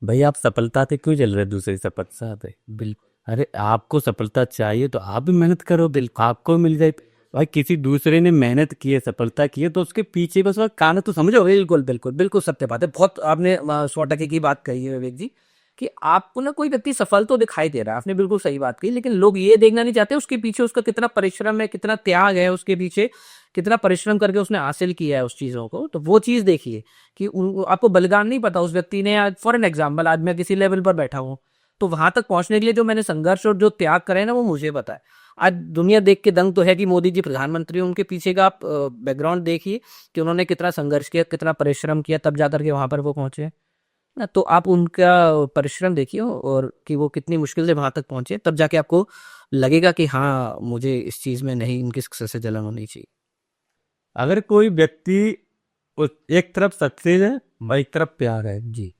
भाई आप सफलता पे क्यों चल रहे दूसरी सफलता पे। बिल्कुल। अरे आपको सफलता चाहिए तो आप भी मेहनत करो, बिल्कुल आपको मिल जाए। भाई किसी दूसरे ने मेहनत की है, सफलता की है, तो उसके पीछे बस वह कारण तो समझो। बिल्कुल बिल्कुल बिल्कुल सत्य बात है। बहुत आपने 100% की बात कही है विवेक जी, कि आपको ना कोई व्यक्ति सफल तो दिखाई दे रहा है, आपने बिल्कुल सही बात कही, लेकिन लोग ये देखना नहीं चाहते उसके पीछे उसका कितना परिश्रम है, कितना त्याग है उसके पीछे, कितना परिश्रम करके उसने हासिल किया है उस चीजों को। तो वो चीज देखिए कि आपको बलिदान नहीं पता उस व्यक्ति ने। आज फॉर एन एग्जाम्पल, आज मैं किसी लेवल पर बैठा हूँ, तो वहां तक पहुंचने के लिए जो मैंने संघर्ष और जो त्याग करे ना, वो मुझे पता है। आज दुनिया देख के दंग तो है कि मोदी जी प्रधानमंत्री, उनके पीछे का आप बैकग्राउंड देखिए कि उन्होंने कितना संघर्ष किया, कितना परिश्रम किया, तब जाकर के वहां पर वो पहुंचे ना। तो आप उनका परिश्रम देखिए, और कि वो कितनी मुश्किल से वहां तक पहुंचे, तब जाके आपको लगेगा कि हाँ, मुझे इस चीज में नहीं, इनकी सक्सेस से जलन होनी चाहिए। अगर कोई व्यक्ति एक तरफ सक्सेस है और एक तरफ प्यार है, जी।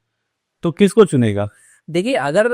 तो किसको चुनेगा? देखिए, अगर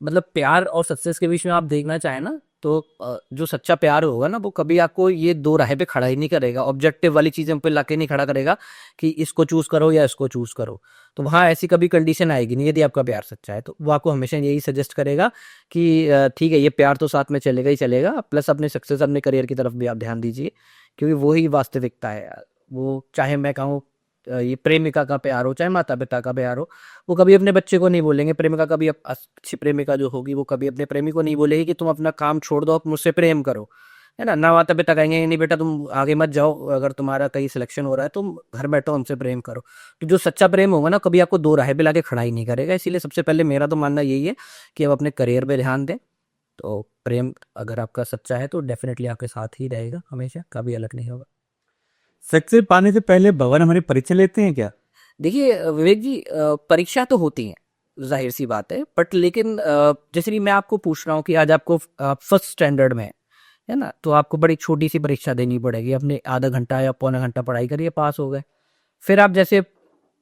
मतलब प्यार और सक्सेस के बीच में आप देखना चाहें ना, तो जो सच्चा प्यार होगा ना, वो कभी आपको ये दो राह पे खड़ा ही नहीं करेगा, ऑब्जेक्टिव वाली चीजें पे लाके नहीं खड़ा करेगा कि इसको चूज करो या इसको चूज करो। तो वहां ऐसी कभी कंडीशन आएगी नहीं। यदि आपका प्यार सच्चा है तो वो आपको हमेशा यही सजेस्ट करेगा कि ठीक है, ये प्यार तो साथ में चलेगा ही चलेगा, प्लस अपने सक्सेस, अपने करियर की तरफ भी आप ध्यान दीजिए, क्योंकि वो ही वास्तविकता है यार। वो चाहे मैं कहूँ ये प्रेमिका का प्यार हो, चाहे माता पिता का प्यार हो, वो कभी अपने बच्चे को नहीं बोलेंगे। प्रेमिका कभी अच्छी प्रेमिका जो होगी, वो कभी अपने प्रेमी को नहीं बोलेगी कि तुम अपना काम छोड़ दो, आप मुझसे प्रेम करो, है ना। ना माता पिता कहेंगे नहीं बेटा तुम आगे मत जाओ, अगर तुम्हारा कहीं सिलेक्शन हो रहा है तुम घर बैठो, हमसे प्रेम करो। तो जो सच्चा प्रेम होगा ना, कभी आपको दो राह पे लाके खड़ा ही नहीं करेगा। इसीलिए सबसे पहले मेरा तो मानना यही है कि आप अपने करियर पे ध्यान दें। तो प्रेम अगर आपका सच्चा है तो डेफिनेटली आपके साथ ही रहेगा, हमेशा, कभी अलग नहीं होगा। सक्सेस पाने से पहले भगवान हमारी परीक्षा लेते हैं क्या? देखिए विवेक जी, परीक्षा तो होती है, जाहिर सी बात है, बट लेकिन जैसे कि मैं आपको पूछ रहा हूँ कि आज आपको फर्स्ट स्टैंडर्ड में है ना, तो आपको बड़ी छोटी सी परीक्षा देनी पड़ेगी। अपने आधा घंटा या पौना घंटा पढ़ाई करिए, पास हो गए। फिर आप जैसे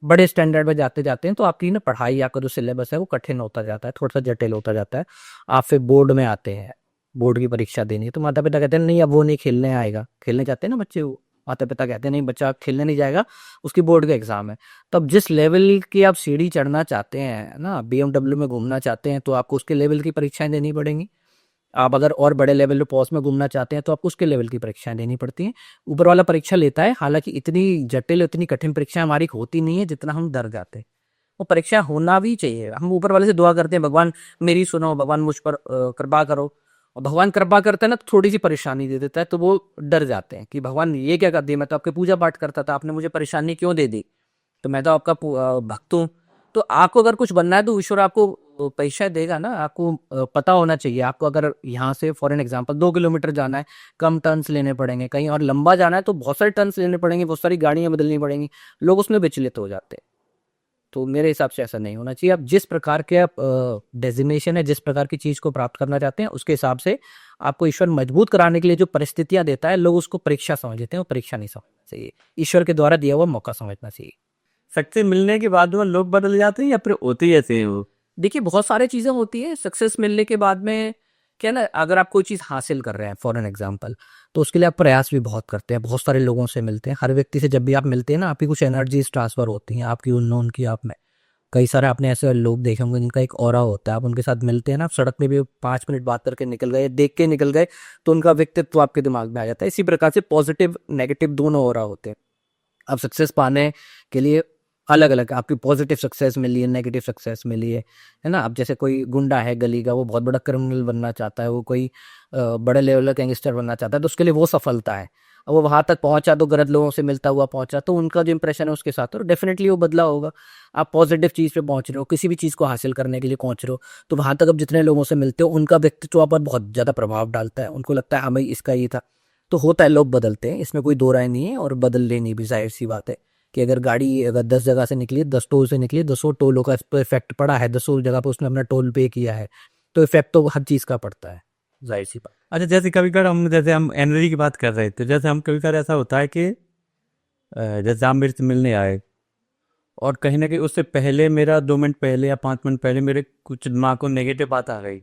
बड़े स्टैंडर्ड में जाते जाते हैं, तो आपकी ना पढ़ाई, आपका जो सिलेबस है वो कठिन होता जाता है, थोड़ा सा जटिल होता जाता है। आप फिर बोर्ड में आते हैं, बोर्ड की परीक्षा देनी है, तो माता पिता कहते हैं नहीं अब वो नहीं खेलने आएगा। खेलने जाते हैं ना बच्चे, वो माता पिता कहते हैं नहीं बच्चा खेलने नहीं जाएगा, उसकी बोर्ड का एग्जाम है। तब जिस लेवल की आप सीढ़ी चढ़ना चाहते हैं ना, BMW में घूमना चाहते हैं, तो आपको उसके लेवल की परीक्षाएं देनी पड़ेंगी। आप अगर और बड़े लेवल पे पोस्ट में घूमना चाहते हैं, तो आपको उसके लेवल की परीक्षाएं देनी पड़ती हैं। ऊपर वाला परीक्षा लेता है, हालांकि इतनी जटिल, इतनी कठिन परीक्षा हमारी होती नहीं है जितना हम डर जाते हैं। वो परीक्षा होना भी चाहिए। हम ऊपर वाले से दुआ करते हैं, भगवान मेरी सुनो, भगवान मुझ पर कृपा करो। और भगवान कृपा करता है ना, तो थोड़ी सी परेशानी दे देता है, तो वो डर जाते हैं कि भगवान ये क्या कर दिया, मैं तो आपके पूजा पाठ करता था, आपने मुझे परेशानी क्यों दे दी, तो मैं तो आपका भक्त हूँ। तो आपको अगर कुछ बनना है तो ईश्वर आपको परीक्षा देगा ना। आपको पता होना चाहिए, आपको अगर यहाँ से फॉर एन एग्जांपल 2 किलोमीटर जाना है, कम टर्न्स लेने पड़ेंगे। कहीं और लंबा जाना है तो बहुत सारे टर्न्स लेने पड़ेंगे, बहुत सारी गाड़ियां बदलनी पड़ेंगी। लोग उसमें विचलित हो जाते हैं। तो मेरे हिसाब से ऐसा नहीं होना चाहिए। आप जिस प्रकार के आप डेजिग्नेशन है, जिस प्रकार की चीज को प्राप्त करना चाहते हैं, उसके हिसाब से आपको ईश्वर मजबूत कराने के लिए जो परिस्थितियां देता है, लोग उसको परीक्षा समझ लेते हैं। वो परीक्षा नहीं समझना चाहिए, ईश्वर के द्वारा दिया हुआ मौका समझना चाहिए। सक्सेस मिलने के बाद में लोग बदल जाते हैं या फिर होते ही ऐसे हैं वो? देखिए, बहुत सारी चीजें होती है सक्सेस मिलने के बाद में। क्या ना, अगर आप कोई चीज हासिल कर रहे हैं फॉर एन एग्जांपल, तो उसके लिए आप प्रयास भी बहुत करते हैं, बहुत सारे लोगों से मिलते हैं। हर व्यक्ति से जब भी आप मिलते हैं ना, आपकी कुछ एनर्जीज ट्रांसफर होती हैं, आपकी उनकी आप में। कई सारे आपने ऐसे लोग देखे होंगे जिनका एक ऑरा होता है, आप उनके साथ मिलते हैं ना, आप सड़क में भी 5 मिनट बात करके निकल गए, देख के निकल गए, तो उनका व्यक्तित्व आपके दिमाग में आ जाता है। इसी प्रकार से पॉजिटिव नेगेटिव दोनों ऑरा होते हैं। आप सक्सेस पाने के लिए अलग अलग आपकी पॉजिटिव सक्सेस मिली है, नेगेटिव सक्सेस मिली है ना। अब जैसे कोई गुंडा है गली का, वो बहुत बड़ा क्रिमिनल बनना चाहता है, वो कोई बड़े लेवल का गैंगस्टर बनना चाहता है, तो उसके लिए वो सफलता है। अब वो वहां तक पहुंचा तो गलत लोगों से मिलता हुआ पहुंचा, तो उनका जो इंप्रेशन है उसके साथ तो डेफिनेटली वो बदला होगा। आप पॉजिटिव चीज़ पे पहुंच रहे हो, किसी भी चीज़ को हासिल करने के लिए पहुंच रहे हो, तो वहां तक अब जितने लोगों से मिलते हो उनका व्यक्तित्व पर बहुत ज़्यादा प्रभाव डालता है। उनको लगता है हाँ भाई इसका ये था, तो होता है, लोग बदलते हैं, इसमें कोई दो राय नहीं है, और बदल लेनी भी जाहिर सी बात है कि अगर गाड़ी अगर 10 जगह से निकली, 10 टोल से निकली, 10 टोलों का इस पर इफेक्ट पड़ा है, 10 जगह पर उसने अपना टोल पे किया है, तो इफेक्ट तो हर चीज़ का पड़ता है, जाहिर सी बात। अच्छा, जैसे कभी कभार हम एनर्जी की बात कर रहे थे, जैसे हम कभी कभार ऐसा होता है कि जैसे आप मेरे से मिलने आए और कहीं ना कहीं उससे पहले मेरा 2 मिनट पहले या 5 मिनट पहले मेरे कुछ दिमाग को नेगेटिव बात आ गई,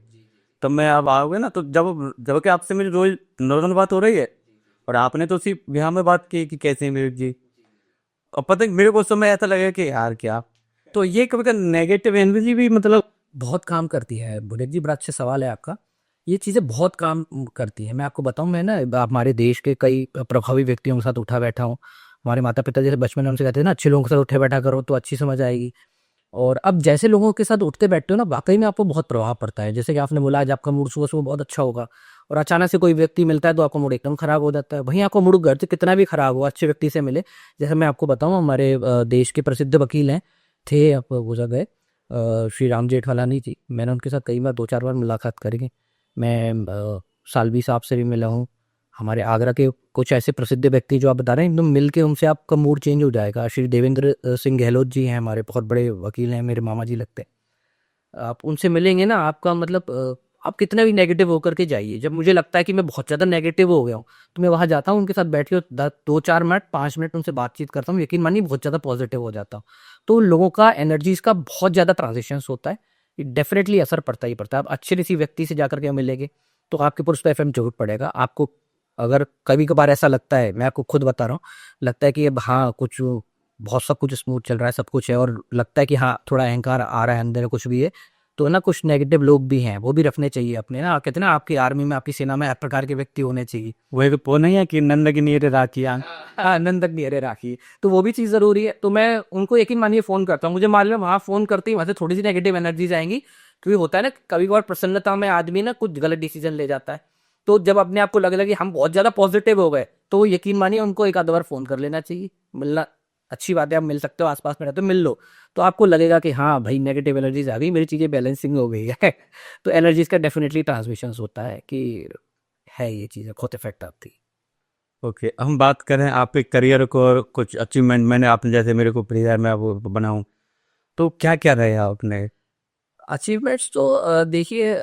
तब मैं अब आओगे ना, तो जब जब कि आपसे मेरी रोज नॉर्मल बात हो रही है और आपने तो उसी यहाँ में बात की कि कैसे हैं विवेक जी, और पता है मेरे को उस समय ऐसा लगा कि यार क्या, तो ये कभी कभी नेगेटिव एनर्जी भी मतलब। बहुत काम करती है बुलेट जी, बड़ा अच्छा सवाल है आपका। ये चीज़ें बहुत काम करती हैं। मैं आपको बताऊं, मैं ना हमारे देश के कई प्रभावी व्यक्तियों के साथ उठा बैठा हूँ। हमारे माता पिता जैसे बचपन में हमसे कहते थे ना, अच्छे लोगों के साथ उठे बैठा करो तो अच्छी समझ आएगी। और अब जैसे लोगों के साथ उठते बैठते हो ना, वाकई में आपको बहुत प्रभाव पड़ता है। जैसे कि आपने बोला आज आपका मूड सुबह सुबह बहुत अच्छा होगा, और अचानक से कोई व्यक्ति मिलता है तो आपका मूड एकदम खराब हो जाता है। वहीं आपका मूड घर से कितना भी खराब हो, अच्छे व्यक्ति से मिले, जैसे मैं आपको बताऊं, हमारे देश के प्रसिद्ध वकील हैं, थे, आप गुजर गए, श्री राम जेठमलानी जी। मैंने उनके साथ कई बार 2-4 बार मुलाकात करी है। मैं सालवी साहब से भी मिला हूँ। हमारे आगरा के कुछ ऐसे प्रसिद्ध व्यक्ति जो आप बता रहे हैं, एकदम मिल के उनसे आपका मूड चेंज हो जाएगा। श्री देवेंद्र सिंह गहलोत जी हैं, हमारे बहुत बड़े वकील हैं, मेरे मामा जी लगते हैं। आप उनसे मिलेंगे ना, आपका मतलब आप कितना भी नेगेटिव होकर के जाइए। जब मुझे लगता है कि मैं बहुत ज़्यादा नेगेटिव हो गया हूँ, तो मैं वहाँ जाता हूँ, उनके साथ बैठ के 2-4 मिनट 5 मिनट उनसे बातचीत करता हूँ, यकीन मानिए बहुत ज़्यादा पॉजिटिव हो जाता हूँ। तो लोगों का एनर्जीज का बहुत ज़्यादा ट्रांजिशंस होता है, डेफिनेटली असर पड़ता ही पड़ता है। आप अच्छे किसी व्यक्ति से जाकर के मिलेंगे तो आपके ऊपर उस पर इफेक्ट जरूर पड़ेगा। आपको अगर कभी कभार ऐसा लगता है, मैं आपको खुद बता रहा हूँ, लगता है कि अब हाँ कुछ बहुत सब कुछ स्मूथ चल रहा है, सब कुछ है, और लगता है कि हाँ थोड़ा अहंकार आ रहा है अंदर, कुछ भी है, तो ना कुछ नेगेटिव लोग भी हैं, वो भी रखने चाहिए अपने ना। कहते हैं ना, आपकी आर्मी में, आपकी सेना में हर प्रकार के व्यक्ति होने चाहिए। वही तो वो नहीं है कि नंद की नीर राखियाँ। हाँ, नंदक नियरे राखी, तो वो भी चीज़ ज़रूरी है। तो मैं उनको यकीन मानिए फ़ोन करता हूँ, मुझे मालूम है वहाँ फ़ोन करते ही वहाँ से थोड़ी सी नेगेटिव एनर्जीज आएंगी, क्योंकि होता है ना कभी कभार प्रसन्नता में आदमी ना कुछ गलत डिसीजन ले जाता है। तो जब अपने आप को लगे लगे हम बहुत ज़्यादा पॉजिटिव हो गए, तो यकीन मानिए उनको एक आध बार फ़ोन कर लेना चाहिए। मिलना अच्छी बात है, आप मिल सकते हो, आसपास में रहते हो, मिल लो, तो आपको लगेगा कि हाँ भाई नेगेटिव एनर्जीज आ गई, मेरी चीज़ें बैलेंसिंग हो गई है। तो एनर्जीज का डेफिनेटली ट्रांसमिशन होता है कि है, ये चीज़ें बहुत इफेक्ट आती है। ओके, हम बात करें आपके करियर को और कुछ अचीवमेंट, मैंने आपने जैसे मेरे को प्रेयर में वो बनाऊं, तो क्या क्या रहे आपने। अचीवमेंट्स तो देखिए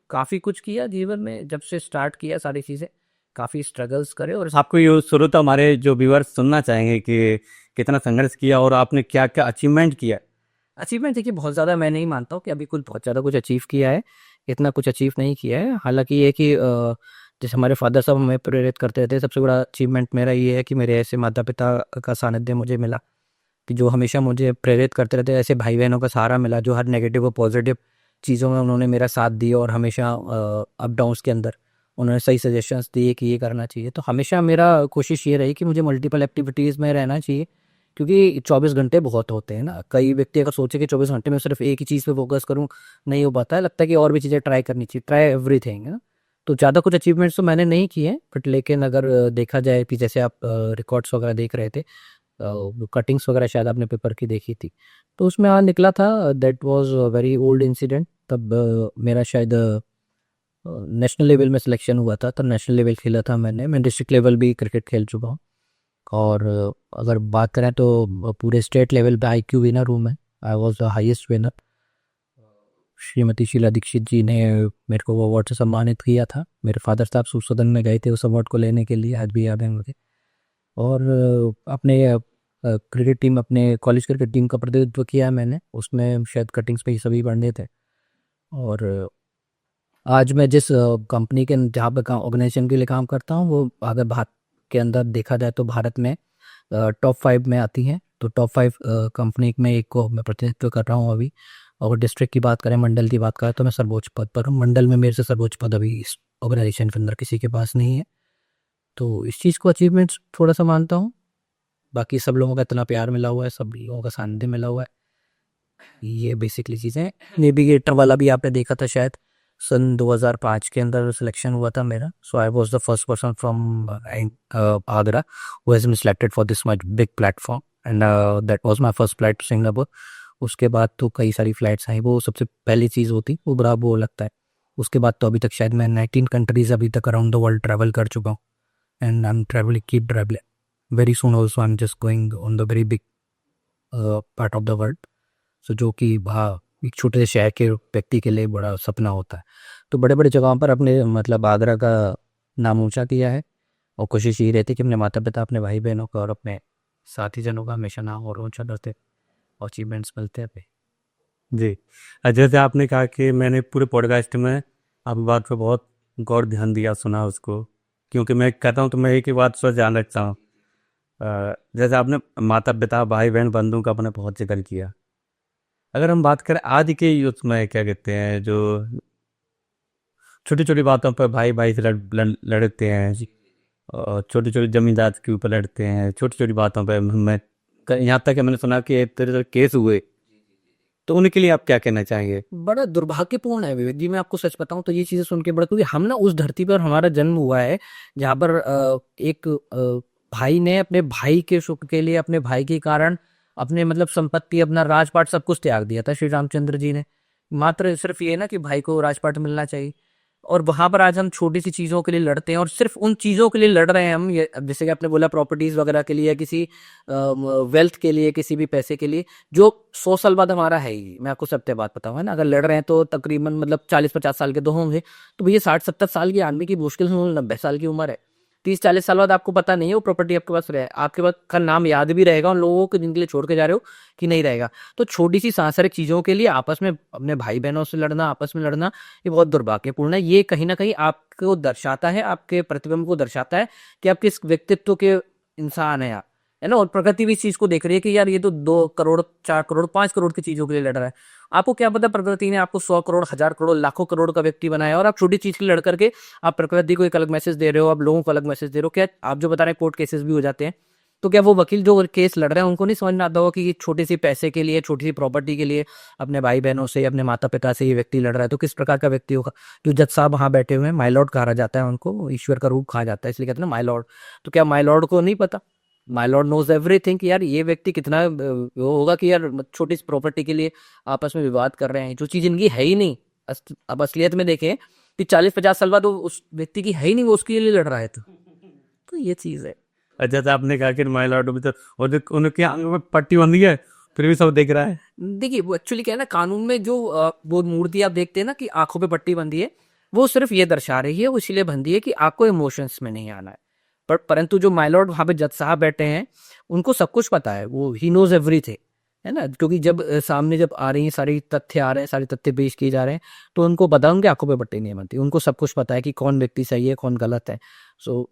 काफ़ी कुछ किया जीवन में, जब से स्टार्ट किया सारी चीज़ें, काफ़ी स्ट्रगल्स करे। और आपको ये शुरू तो हमारे जो व्यूअर्स सुनना चाहेंगे कि कितना संघर्ष किया और आपने क्या क्या अचीवमेंट किया। अचीवमेंट देखिए बहुत ज़्यादा मैं नहीं मानता हूँ कि अभी कुछ बहुत ज़्यादा कुछ अचीव किया है, इतना कुछ अचीव नहीं किया है। हालांकि ये कि जैसे हमारे फादर साहब हमें प्रेरित करते थे, सबसे बड़ा अचीवमेंट मेरा ये है कि मेरे ऐसे माता पिता का सानिध्य मुझे मिला, कि जो हमेशा मुझे प्रेरित करते रहते, ऐसे भाई बहनों का सहारा मिला जो हर नेगेटिव और पॉजिटिव चीज़ों में उन्होंने मेरा साथ दिया, और हमेशा अप डाउन्स के अंदर उन्होंने सही सजेशंस दिए कि ये करना चाहिए। तो हमेशा मेरा कोशिश ये रही कि मुझे मल्टीपल एक्टिविटीज़ में रहना चाहिए, क्योंकि 24 घंटे बहुत होते हैं ना। कई व्यक्ति अगर सोचे कि 24 घंटे में सिर्फ एक ही चीज़ पे फोकस करूँ, नहीं हो पाता है, लगता है कि और भी चीज़ें ट्राई करनी चाहिए, ट्राई एवरीथिंग है ना। तो ज़्यादा कुछ अचीवमेंट्स तो मैंने नहीं किए हैं, बट लेकिन अगर देखा जाए कि जैसे आप रिकॉर्ड्स वगैरह देख रहे थे, कटिंग्स वगैरह शायद आपने पेपर की देखी थी, तो उसमें निकला था that was very old incident. तब मेरा शायद नेशनल लेवल में सिलेक्शन हुआ था, तब नेशनल लेवल खेला था मैंने। मैं डिस्ट्रिक्ट लेवल भी क्रिकेट खेल चुका हूँ। और अगर बात करें तो पूरे स्टेट लेवल पे IQ विनर हूँ मैं। I was the highest winner. Shrimati Sheila Dikshit ji ने मेरे को वो अवार्ड से सम्मानित किया था। मेरे फादर साहब सदन में गए थे उस अवार्ड को लेने के लिए, आज भी याद है मुझे। और अपने क्रिकेट टीम, अपने कॉलेज क्रिकेट टीम का प्रतिनिधित्व किया है मैंने, उसमें शायद कटिंग्स पे ही सभी पढ़ने थे। और आज मैं जिस कंपनी के जहाँ पे ऑर्गेनाइजेशन के लिए काम करता हूँ, वो अगर भारत के अंदर देखा जाए तो भारत में टॉप 5 में आती हैं। तो टॉप 5 कंपनी में एक को मैं प्रतिनिधित्व कर रहा हूँ अभी। और डिस्ट्रिक्ट की बात करें, मंडल की बात करें, तो मैं सर्वोच्च पद पर हूँ। मंडल में मेरे से सर्वोच्च पद अभी इस ऑर्गेनाइजेशन के अंदर किसी के पास नहीं है। तो इस चीज़ को अचीवमेंट्स थोड़ा सा मानता हूँ। बाकी सब लोगों का इतना प्यार मिला हुआ है, सब लोगों का सानिध्य मिला हुआ है। ये बेसिकली चीज़ें। नेविगेटर वाला भी आपने देखा था शायद, सन 2005 के अंदर सिलेक्शन हुआ था मेरा। So I was the first person from Agra who has been selected for this much big platform, and that was my first flight to Singapore. उसके बाद तो कई सारी फ्लाइट्स आई, वो सबसे पहली चीज़ होती वो बड़ा वो लगता है। उसके बाद तो अभी तक शायद मैं 19 कंट्रीज़ अभी तक अराउंड द वर्ल्ड ट्रैवल कर चुका हूँ, and I am travelling, keep travelling. Very soon also I am just going on the very big part of the world. So जो कि वहाँ एक छोटे से शहर के व्यक्ति के लिए बड़ा सपना होता है। तो बड़े बड़े जगहों पर अपने मतलब आगरा का नाम ऊंचा किया है, और कोशिश यही रहती है कि अपने माता पिता, अपने भाई बहनों का और अपने साथी जनों का हमेशा नाम और ऊंचा करते और अचीवमेंट्स मिलते हैं पे। जी। जैसे आपने कहा कि मैंने पूरे पॉडकास्ट में आपकी बात पे बहुत गौर ध्यान दिया, सुना उसको, क्योंकि मैं कहता हूँ तो मैं एक ही बात से ध्यान रखता हूँ। जैसे आपने माता पिता भाई बहन बंधुओं का अपने बहुत जिक्र किया। अगर हम बात करें आज के यूथ में, क्या कहते हैं, जो छोटी छोटी बातों पर भाई भाई से लड़ते हैं, और छोटी छोटी जमींदार के ऊपर लड़ते हैं, छोटी छोटी बातों पर। मैं यहाँ तक कि मैंने सुना कि एक तरह से केस हुए, तो उनके लिए आप क्या कहना चाहेंगे? बड़ा दुर्भाग्यपूर्ण है विवेक जी, मैं आपको सच बताऊं तो ये चीज़ें सुन के बड़ा, क्योंकि हम ना उस धरती पर हमारा जन्म हुआ है जहाँ पर एक भाई ने अपने भाई के सुख के लिए, अपने भाई के कारण अपने मतलब संपत्ति, अपना राजपाट सब कुछ त्याग दिया था श्री रामचंद्र जी ने। मात्र सिर्फ ये ना कि भाई को राजपाट मिलना चाहिए, और वहां पर आज हम छोटी सी चीजों के लिए लड़ते हैं, और सिर्फ उन चीजों के लिए लड़ रहे हैं हम। ये अब जैसे कि आपने बोला प्रॉपर्टीज वगैरह के लिए, या किसी वेल्थ के लिए, किसी भी पैसे के लिए, जो 100 साल बाद हमारा है ही। मैं आपको सत्य बात बताऊं, है ना, अगर लड़ रहे हैं तो तकरीबन मतलब 40-50 साल के तो होंगे, तो भैया 60-70 साल की आदमी की मुश्किल से 90 साल की उम्र है। 30-40 साल बाद आपको पता नहीं है वो प्रॉपर्टी आपके पास रहे, आपके पास का नाम याद भी रहेगा उन लोगों को जिनके लिए छोड़ के जा रहे हो कि नहीं रहेगा। तो छोटी सी सांसारिक चीजों के लिए आपस में अपने भाई बहनों से लड़ना, आपस में लड़ना, ये बहुत दुर्भाग्यपूर्ण है। ये कहीं ना कहीं आपको दर्शाता है, आपके प्रतिबिंब को दर्शाता है कि आप किस व्यक्तित्व के इंसान हैं आप, है ना। और प्रकृति भी इस चीज को देख रही है कि यार ये तो 2 करोड़, 4 करोड़, 5 करोड़ की चीजों के लिए लड़ रहा है। आपको क्या पता प्रकृति ने आपको 100 करोड़, 1000 करोड़, लाखों करोड़ का व्यक्ति बनाया, और आप छोटी चीज के लिए लड़ करके आप प्रकृति को एक अलग मैसेज दे रहे हो, आप लोगों को अलग मैसेज दे रहे हो। क्या आप जो बता रहे हैं कोर्ट केसेस भी हो जाते हैं, तो क्या वो वकील जो केस लड़ रहे हैं उनको नहीं समझ में आता होगा कि ये छोटी सी पैसे के लिए, छोटी सी प्रॉपर्टी के लिए अपने भाई बहनों से, अपने माता पिता से ये व्यक्ति लड़ रहा है? तो किस प्रकार का व्यक्ति होगा? जो जज साहब वहां बैठे हुए हैं, माई लॉर्ड कहा जाता है उनको, ईश्वर का रूप कहा जाता है, इसलिए कहते हैं ना माई लॉर्ड। तो क्या माई लॉर्ड को नहीं पता? माई लॉर्ड नोज एवरीथिंग कि यार ये व्यक्ति कितना वो होगा कि यार छोटी सी प्रॉपर्टी के लिए आपस में विवाद कर रहे हैं, जो चीज इनकी है ही नहीं। अब असलियत में देखें कि 40-50 साल बाद वो उस व्यक्ति की है ही नहीं, वो उसके लिए लड़ रहा है। तो ये चीज है। जैसे आपने कहा कि माई लॉर्ड, तो उनके आंख में पट्टी बंधी है, फिर भी सब देख रहा है। देखिए वो एक्चुअली क्या है ना, कानून में जो वो मूर्ति आप देखते हैं ना कि आंखों पे पट्टी बंधी है, वो सिर्फ ये दर्शा रही है, वो इसीलिए बंधी है कि आपको इमोशंस में नहीं आना है। पर परंतु जो माय लॉर्ड वहां पे जज साहब बैठे हैं, उनको सब कुछ पता है, वो ही नोज एवरीथिंग, है ना। क्योंकि जब सामने जब आ रही हैं सारी तथ्य आ रहे हैं, सारे तथ्य पेश किए जा रहे हैं, तो उनको पता, उनके आंखों पे पट्टी नहीं बनती, उनको सब कुछ पता है कि कौन व्यक्ति सही है, कौन गलत है। So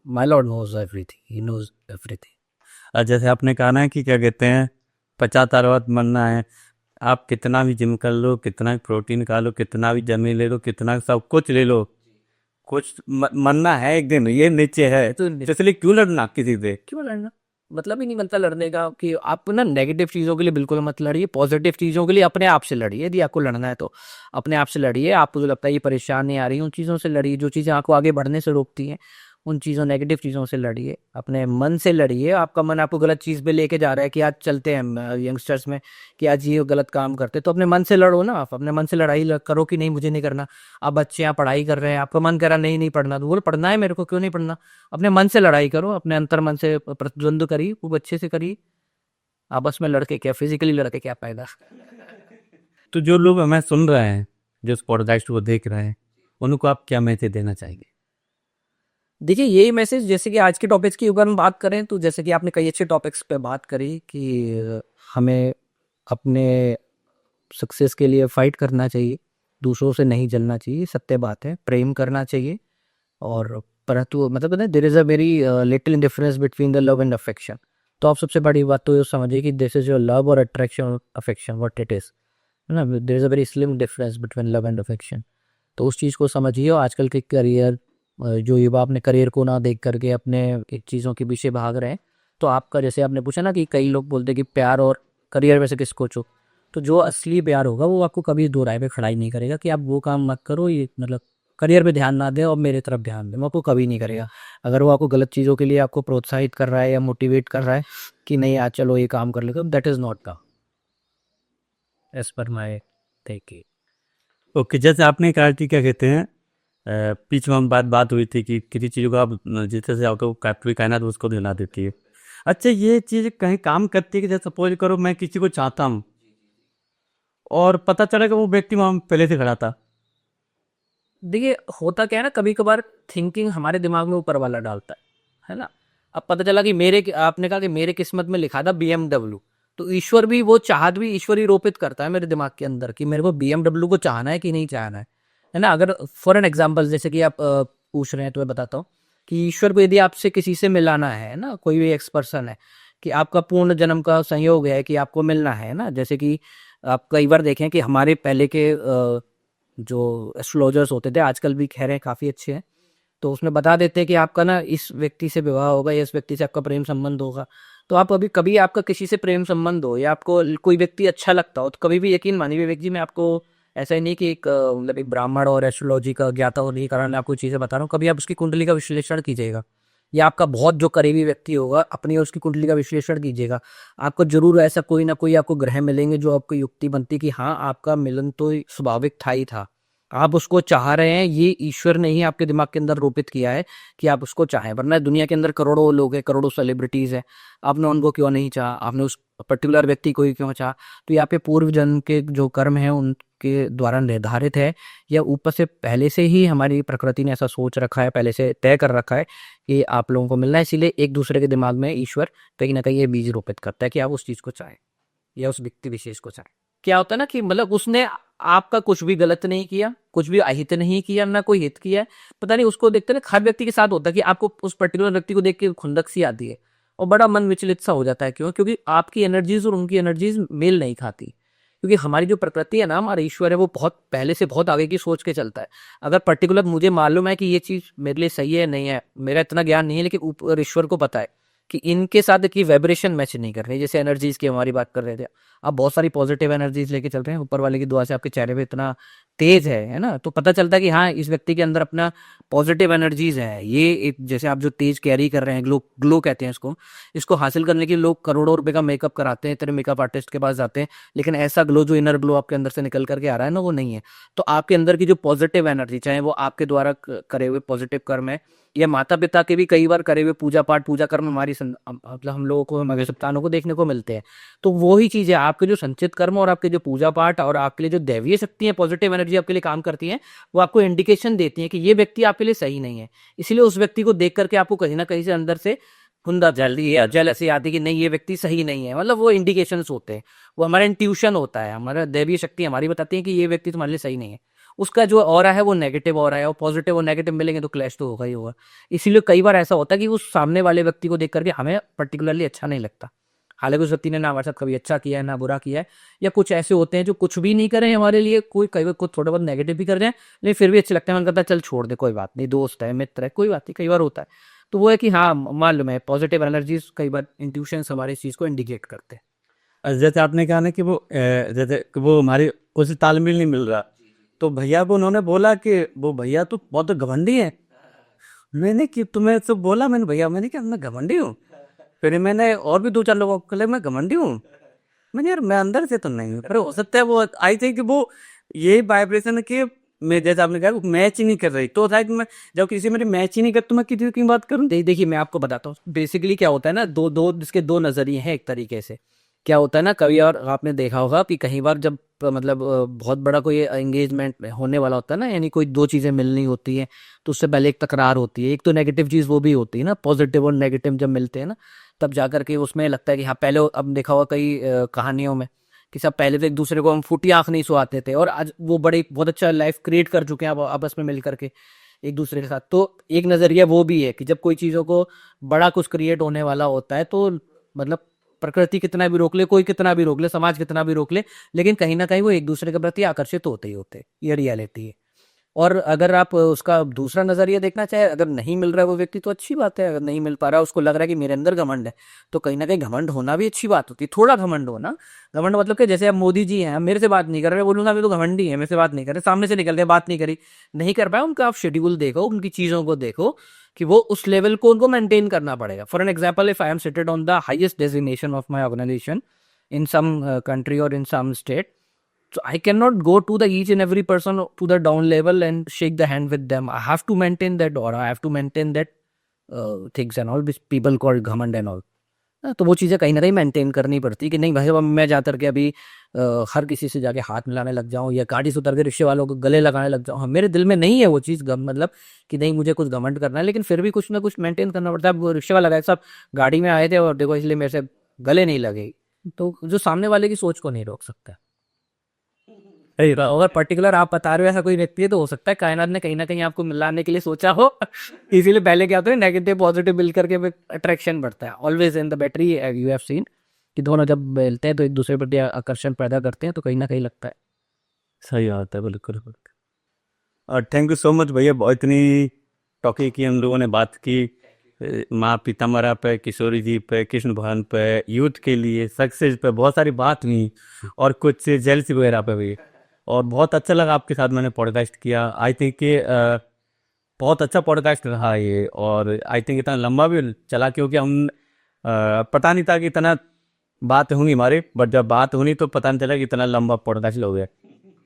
my lord knows everything, he knows everything. जैसे आपने कहा ना कि क्या कहते हैं, 50 साल बाद मरना है। आप कितना भी जिम कर लो, कितना भी प्रोटीन खा लो, कितना भी जमीन ले लो, कितना सब कुछ ले लो, कुछ मरना है एक दिन, ये नीचे है। तो तो इसलिए क्यों लड़ना किसी से? क्यों लड़ना? मतलब ही नहीं बनता लड़ने का। कि आप ना नेगेटिव चीजों के लिए बिल्कुल मत लड़िए, पॉजिटिव चीजों के लिए अपने आप से लड़िए। यदि आपको लड़ना है तो अपने आप से लड़िए। आपको जो लगता है ये परेशानी आ रही है, उन चीजों से लड़िए। जो चीजें आपको आगे बढ़ने से रोकती हैं, उन चीज़ों, नेगेटिव चीज़ों से लड़िए। अपने मन से लड़िए। आपका मन आपको गलत चीज़ पे लेके जा रहा है कि आज चलते हैं यंगस्टर्स में कि आज ये गलत काम करते, तो अपने मन से लड़ो ना। आप अपने मन से लड़ाई करो कि नहीं मुझे नहीं करना। आप बच्चे यहाँ पढ़ाई कर रहे हैं, आपका मन कह रहा नहीं नहीं पढ़ना, तो बोलो पढ़ना है मेरे को, क्यों नहीं पढ़ना। अपने मन से लड़ाई करो, अपने अंतर मन से प्रतिद्वंद करिए, खूब अच्छे से करिए। आपस में लड़के क्या, फिजिकली लड़के क्या फायदा। तो जो लोग हमें सुन रहे हैं, जो इस पॉडकास्ट को देख रहे हैं, उनको आप क्या मैसेज देना चाहेंगे? देखिए यही मैसेज, जैसे कि आज के टॉपिक्स की अगर हम बात करें, तो जैसे कि आपने कई अच्छे टॉपिक्स पे बात करी कि हमें अपने सक्सेस के लिए फाइट करना चाहिए, दूसरों से नहीं जलना चाहिए, सत्य बात है, प्रेम करना चाहिए। और परंतु मतलब ना there is a very little difference between the love and affection. तो आप सबसे बड़ी बात तो ये समझिए कि दिस इज योर लव और attraction, affection what it is, है ना। There is a very slim difference between love and affection. तो उस चीज़ को समझिए। और आजकल के करियर, जो युवा अपने करियर को ना देख करके अपने चीज़ों के पीछे भाग रहे हैं, तो आपका जैसे आपने पूछा ना कि कई लोग बोलते हैं कि प्यार और करियर में से किसको चो, तो जो असली प्यार होगा वो आपको कभी दो राय पे खड़ा ही नहीं करेगा कि आप वो काम मत करो, ये मतलब करियर पे ध्यान ना दें और मेरे तरफ ध्यान दें, वो आपको कभी नहीं करेगा। अगर वो आपको गलत चीज़ों के लिए आपको प्रोत्साहित कर रहा है या मोटिवेट कर रहा है कि नहीं आज चलो ये काम कर लेगा, that is not the as per my thinking. Okay, जैसे आपने कहा कि क्या कहते हैं, बीच में हम बात हुई थी कि किसी चीज़ों को आप जिस से आपको पूरी कायनात उसको हिला देती है। अच्छा, ये चीज़ कहीं काम करती है कि जैसे सपोज करो मैं किसी को चाहता हूँ और पता चला कि वो व्यक्ति वहाँ पहले से खड़ा था। देखिए होता क्या है ना, कभी कभार थिंकिंग हमारे दिमाग में ऊपर वाला डालता है ना। अब पता चला कि आपने कहा कि मेरे किस्मत में लिखा था BMW, तो ईश्वर भी वो चाहत भी ईश्वर ही रोपित करता है मेरे दिमाग के अंदर कि मेरे को BMW को चाहना है कि नहीं चाहना है ना। अगर फॉर एन एग्जाम्पल जैसे कि आप पूछ रहे हैं तो मैं बताता हूँ कि ईश्वर को यदि आपसे किसी से मिलाना है ना, कोई भी एक्स पर्सन है कि आपका पूर्ण जन्म का संयोग है कि आपको मिलना है ना, जैसे कि आप कई बार देखें कि हमारे पहले के जो एस्ट्रोलॉजर्स होते थे, आजकल भी खैर हैं काफ़ी अच्छे हैं, तो उसमें बता देते हैं कि आपका ना इस व्यक्ति से विवाह होगा या इस व्यक्ति से आपका प्रेम संबंध होगा। तो आप अभी कभी आपका किसी से प्रेम संबंध हो या आपको कोई व्यक्ति अच्छा लगता हो तो कभी भी यकीन मानिए विवेक जी, मैं आपको ऐसा ही नहीं कि एक मतलब एक ब्राह्मण और एस्ट्रोलॉजी का ज्ञाता होने के कारण मैं आपको चीज़ें बता रहा हूँ, कभी आप उसकी कुंडली का विश्लेषण कीजिएगा या आपका बहुत जो करीबी व्यक्ति होगा अपनी और उसकी कुंडली का विश्लेषण कीजिएगा। आपको जरूर ऐसा कोई ना कोई आपको ग्रह मिलेंगे जो आपको युक्ति बनती कि हाँ आपका मिलन तो स्वाभाविक था ही था, आप उसको चाह रहे हैं, ये ईश्वर ने ही आपके दिमाग के अंदर रोपित किया है कि आप उसको चाहें। वरना दुनिया के अंदर करोड़ों लोग हैं, करोड़ों सेलिब्रिटीज हैं, आपने उनको क्यों नहीं चाहा, आपने उस पर्टिकुलर व्यक्ति को ही क्यों चाहा। तो यहाँ पे पूर्व जन्म के जो कर्म है उनके द्वारा निर्धारित है या ऊपर से पहले से ही हमारी प्रकृति ने ऐसा सोच रखा है, पहले से तय कर रखा है कि आप लोगों को मिलना है, इसीलिए एक दूसरे के दिमाग में ईश्वर कहीं ना कहीं ये बीज रोपित करता है कि आप उस चीज को चाहें या उस व्यक्ति विशेष को चाहें। क्या होता है ना कि मतलब उसने आपका कुछ भी गलत नहीं किया, कुछ भी अहित नहीं किया, ना कोई हित किया है। पता नहीं उसको देखते ना हर व्यक्ति के साथ होता है कि आपको उस पर्टिकुलर व्यक्ति को देख के खुंदक सी आती है और बड़ा मन विचलित सा हो जाता है। क्यों? क्योंकि आपकी एनर्जीज और उनकी एनर्जीज मेल नहीं खाती। क्योंकि हमारी जो प्रकृति है ना, हमारा ईश्वर है, वो बहुत पहले से बहुत आगे की सोच के चलता है। अगर पर्टिकुलर मुझे मालूम है कि ये चीज मेरे लिए सही है नहीं है, मेरा इतना ज्ञान नहीं है, लेकिन ऊपर ईश्वर को पता है कि इनके साथ की वाइब्रेशन मैच नहीं कर रही। जैसे एनर्जीज की हमारी बात कर रहे थे, आप बहुत सारी पॉजिटिव एनर्जीज लेके चल रहे हैं, ऊपर वाले की दुआ से आपके चेहरे पे इतना तेज है ना, तो पता चलता है कि हाँ इस व्यक्ति के अंदर अपना पॉजिटिव एनर्जीज है। ये एक जैसे आप जो तेज कैरी कर रहे हैं, ग्लो ग्लो कहते हैं इसको, इसको हासिल करने के लिए लोग करोड़ों रुपए का मेकअप कराते हैं, तेरे मेकअप आर्टिस्ट के पास जाते हैं, लेकिन ऐसा ग्लो जो इनर ग्लो आपके अंदर से निकल करके आ रहा है ना, वो नहीं है। तो आपके अंदर की जो पॉजिटिव एनर्जी, चाहे वो आपके द्वारा करे हुए पॉजिटिव कर्म है या माता पिता के भी कई बार करे हुए पूजा पाठ पूजा कर्म हमारी मतलब हम लोगों को, हमारे संतानों को देखने को मिलते हैं, तो वो ही चीज़ है आपके जो संचित कर्म और आपके जो पूजा पाठ और आपके लिए जो दैवीय शक्ति है, पॉजिटिव एनर्जी आपके लिए काम करती है, वो आपको इंडिकेशन देती है कि ये व्यक्ति आपके लिए सही नहीं है। इसीलिए उस व्यक्ति को देख करके आपको कहीं ना कहीं से अंदर से खुंदा जल्दी या जल ऐसी आती है कि नहीं ये व्यक्ति सही नहीं है। मतलब वो इंडिकेशंस होते हैं, वो हमारा इंट्यूशन होता है, हमारा दैवीय शक्ति हमारी बताती है कि ये व्यक्ति तुम्हारे लिए सही नहीं है। उसका जो ऑरा है वो नेगेटिव ऑरा है, और पॉजिटिव और नेगेटिव मिलेंगे तो क्लैश तो होगा ही होगा। इसीलिए कई बार ऐसा होता है कि उस सामने वाले व्यक्ति को देख करके हमें पर्टिकुलरली अच्छा नहीं लगता, हालांकि उस व्यक्ति ने ना हमारे साथ कभी अच्छा किया है ना बुरा किया है। या कुछ ऐसे होते हैं जो कुछ भी नहीं करें हमारे लिए, कोई कई बार कुछ थोड़ा बहुत नेगेटिव भी कर रहे हैं लेकिन फिर भी अच्छे लगते हैं, मन करता है चल छोड़ दे कोई बात नहीं, दोस्त है मित्र है कोई बात नहीं, कई बार होता है। तो वो है कि हाँ मालूम है पॉजिटिव एनर्जीज कई बार इंट्यूशंस हमारे इस चीज़ को इंडिकेट करते हैं। जैसे आपने कहा ना कि वो जैसे कि वो हमारे कुछ तालमेल नहीं मिल रहा, तो भैया को उन्होंने बोला कि वो भैया तो बहुत घमंडी है। मैंने कि तुम्हें तो बोला, मैंने भैया मैंने क्या मैं घमंडी हूँ? फिर मैंने और भी दो चार लोगों को बोला मैं घमंडी हूँ। मैंने यार मैं अंदर से तो नहीं हूँ, पर हो सकता है वो आई थिंक वो ये वाइब्रेशन के मैं जैसे आपने कहा मैच ही नहीं कर रही, तो शायद मैं जब किसी मेरी मैच ही नहीं कर तो मैं किसी की बात करूँ। देखिए मैं आपको बताता हूँ बेसिकली क्या होता है ना, दो दो इसके दो नजरिए हैं एक तरीके से। क्या होता है ना, कभी और आपने देखा होगा कि कई बार जब मतलब बहुत बड़ा कोई एंगेजमेंट होने वाला होता है ना, यानी कोई दो चीजें मिलनी होती हैं, तो उससे पहले एक तकरार होती है। एक तो नेगेटिव चीज वो भी होती है ना, पॉजिटिव और नेगेटिव जब मिलते हैं ना तब जाकर के उसमें लगता है कि हाँ पहले अब देखा होगा कई कहानियों में कि सब पहले तो एक दूसरे को हम फूटी आंख नहीं सुहाते थे, और आज वो बड़े बहुत अच्छा लाइफ क्रिएट कर चुके हैं अब आपस में मिल करके एक दूसरे के साथ। तो एक नजरिया वो भी है कि जब कोई चीजों को बड़ा कुछ क्रिएट होने वाला होता है तो मतलब प्रकृति कितना भी रोक ले, कोई कितना भी रोक ले, समाज कितना भी रोक ले, लेकिन कहीं ना कहीं वो एक दूसरे के प्रति आकर्षित होते ही होते, ये रियलिटी है। और अगर आप उसका दूसरा नज़रिया देखना चाहे, अगर नहीं मिल रहा है वो व्यक्ति तो अच्छी बात है, अगर नहीं मिल पा रहा है उसको लग रहा है कि मेरे अंदर घमंड है, तो कहीं ना कहीं घमंड होना भी अच्छी बात होती है, थोड़ा घमंड होना। घमंड मतलब कि जैसे अब मोदी जी हैं, मेरे से बात नहीं कर रहे, बोलूंगा मैं तो घमंडी है, मेरे से बात नहीं कर रहे, सामने से निकल रहे, बात नहीं करी, नहीं कर पाए, उनका आप शेड्यूल देखो, उनकी चीज़ों को देखो कि वो उस लेवल को उनको मेंटेन करना पड़ेगा। For an example, if I am seated on the highest designation of my organisation in some country or in some state, so I cannot go to the each and every person to the down level and shake the hand with them. I have to maintain that aura, I have to maintain that things and all which people call घमंड and all. तो वो चीज़ें कहीं ना कहीं maintain करनी पड़ती कि नहीं भाई, अब मैं जा करके अभी हर किसी से जाके हाथ मिलाने लग जाऊं या गाड़ी से उतर के रिक्शे वालों को गले लगाने लग जाऊं। हाँ, मेरे दिल में नहीं है वो चीज़, मतलब कि नहीं मुझे कुछ घमंड करना है, लेकिन फिर भी कुछ ना कुछ मेंटेन करना पड़ता है। अब वो रिक्शे वाला गाय साहब गाड़ी में आए थे और देखो इसलिए मेरे से गले नहीं लगे, तो जो सामने वाले की सोच को नहीं रोक सकता। सही तो अगर पर्टिकुलर आप बता रहे हो ऐसा कोई व्यक्ति है, तो हो सकता है कायनात ने कहीं ना कहीं आपको मिलाने के लिए सोचा हो। इसीलिए पहले क्या होता है, नेगेटिव पॉजिटिव मिल करके अट्रैक्शन बढ़ता है always in the battery. You have seen कि दोनों जब मिलते हैं तो एक दूसरे पर आकर्षण पैदा करते हैं, तो कहीं ना कहीं लगता है। सही बात है, बिल्कुल बिल्कुल। और थैंक यू सो मच भैया, बहुत इतनी टॉकिंग की, हम लोगों ने बात की माँ पीताम्बरा पे, किशोरी जी पे, कृष्ण भगवान पे, यूथ के लिए सक्सेस पे बहुत सारी बात हुई, और कुछ जेलसी वगैरह पे भी। और बहुत अच्छा लगा आपके साथ मैंने पॉडकास्ट किया। आई थिंक कि बहुत अच्छा पॉडकास्ट रहा ये, और आई थिंक इतना लंबा भी चला क्योंकि हम पता नहीं था कि इतना बात होंगी हमारी, बट जब बात होनी तो पता नहीं चला कि इतना लंबा पॉडकास्ट हो गया।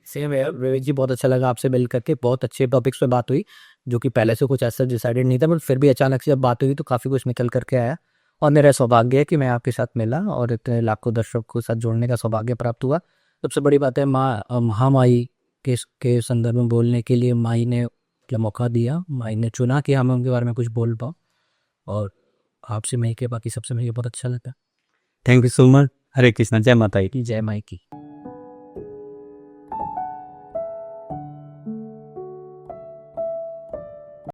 सेम है विवेक जी, बहुत अच्छा लगा आपसे मिल करके, बहुत अच्छे टॉपिक्स पे बात हुई जो कि पहले से कुछ ऐसा डिसाइडेड नहीं था, बट फिर भी अचानक से जब बात हुई तो काफ़ी कुछ निकल करके आया। और मेरा सौभाग्य है कि मैं आपके साथ मिला और इतने लाखों दर्शकों के साथ जोड़ने का सौभाग्य प्राप्त हुआ। सबसे बड़ी बात है, महामाई के संदर्भ में बोलने के लिए माई ने क्या मौका दिया, माई ने चुना कि हम उनके बारे में कुछ बोल पाओ, और आपसे मिल के, बाकी सबसे मिल के बहुत अच्छा लगा। Thank you so much. Hare Krishna, जय माता की। जय माई की।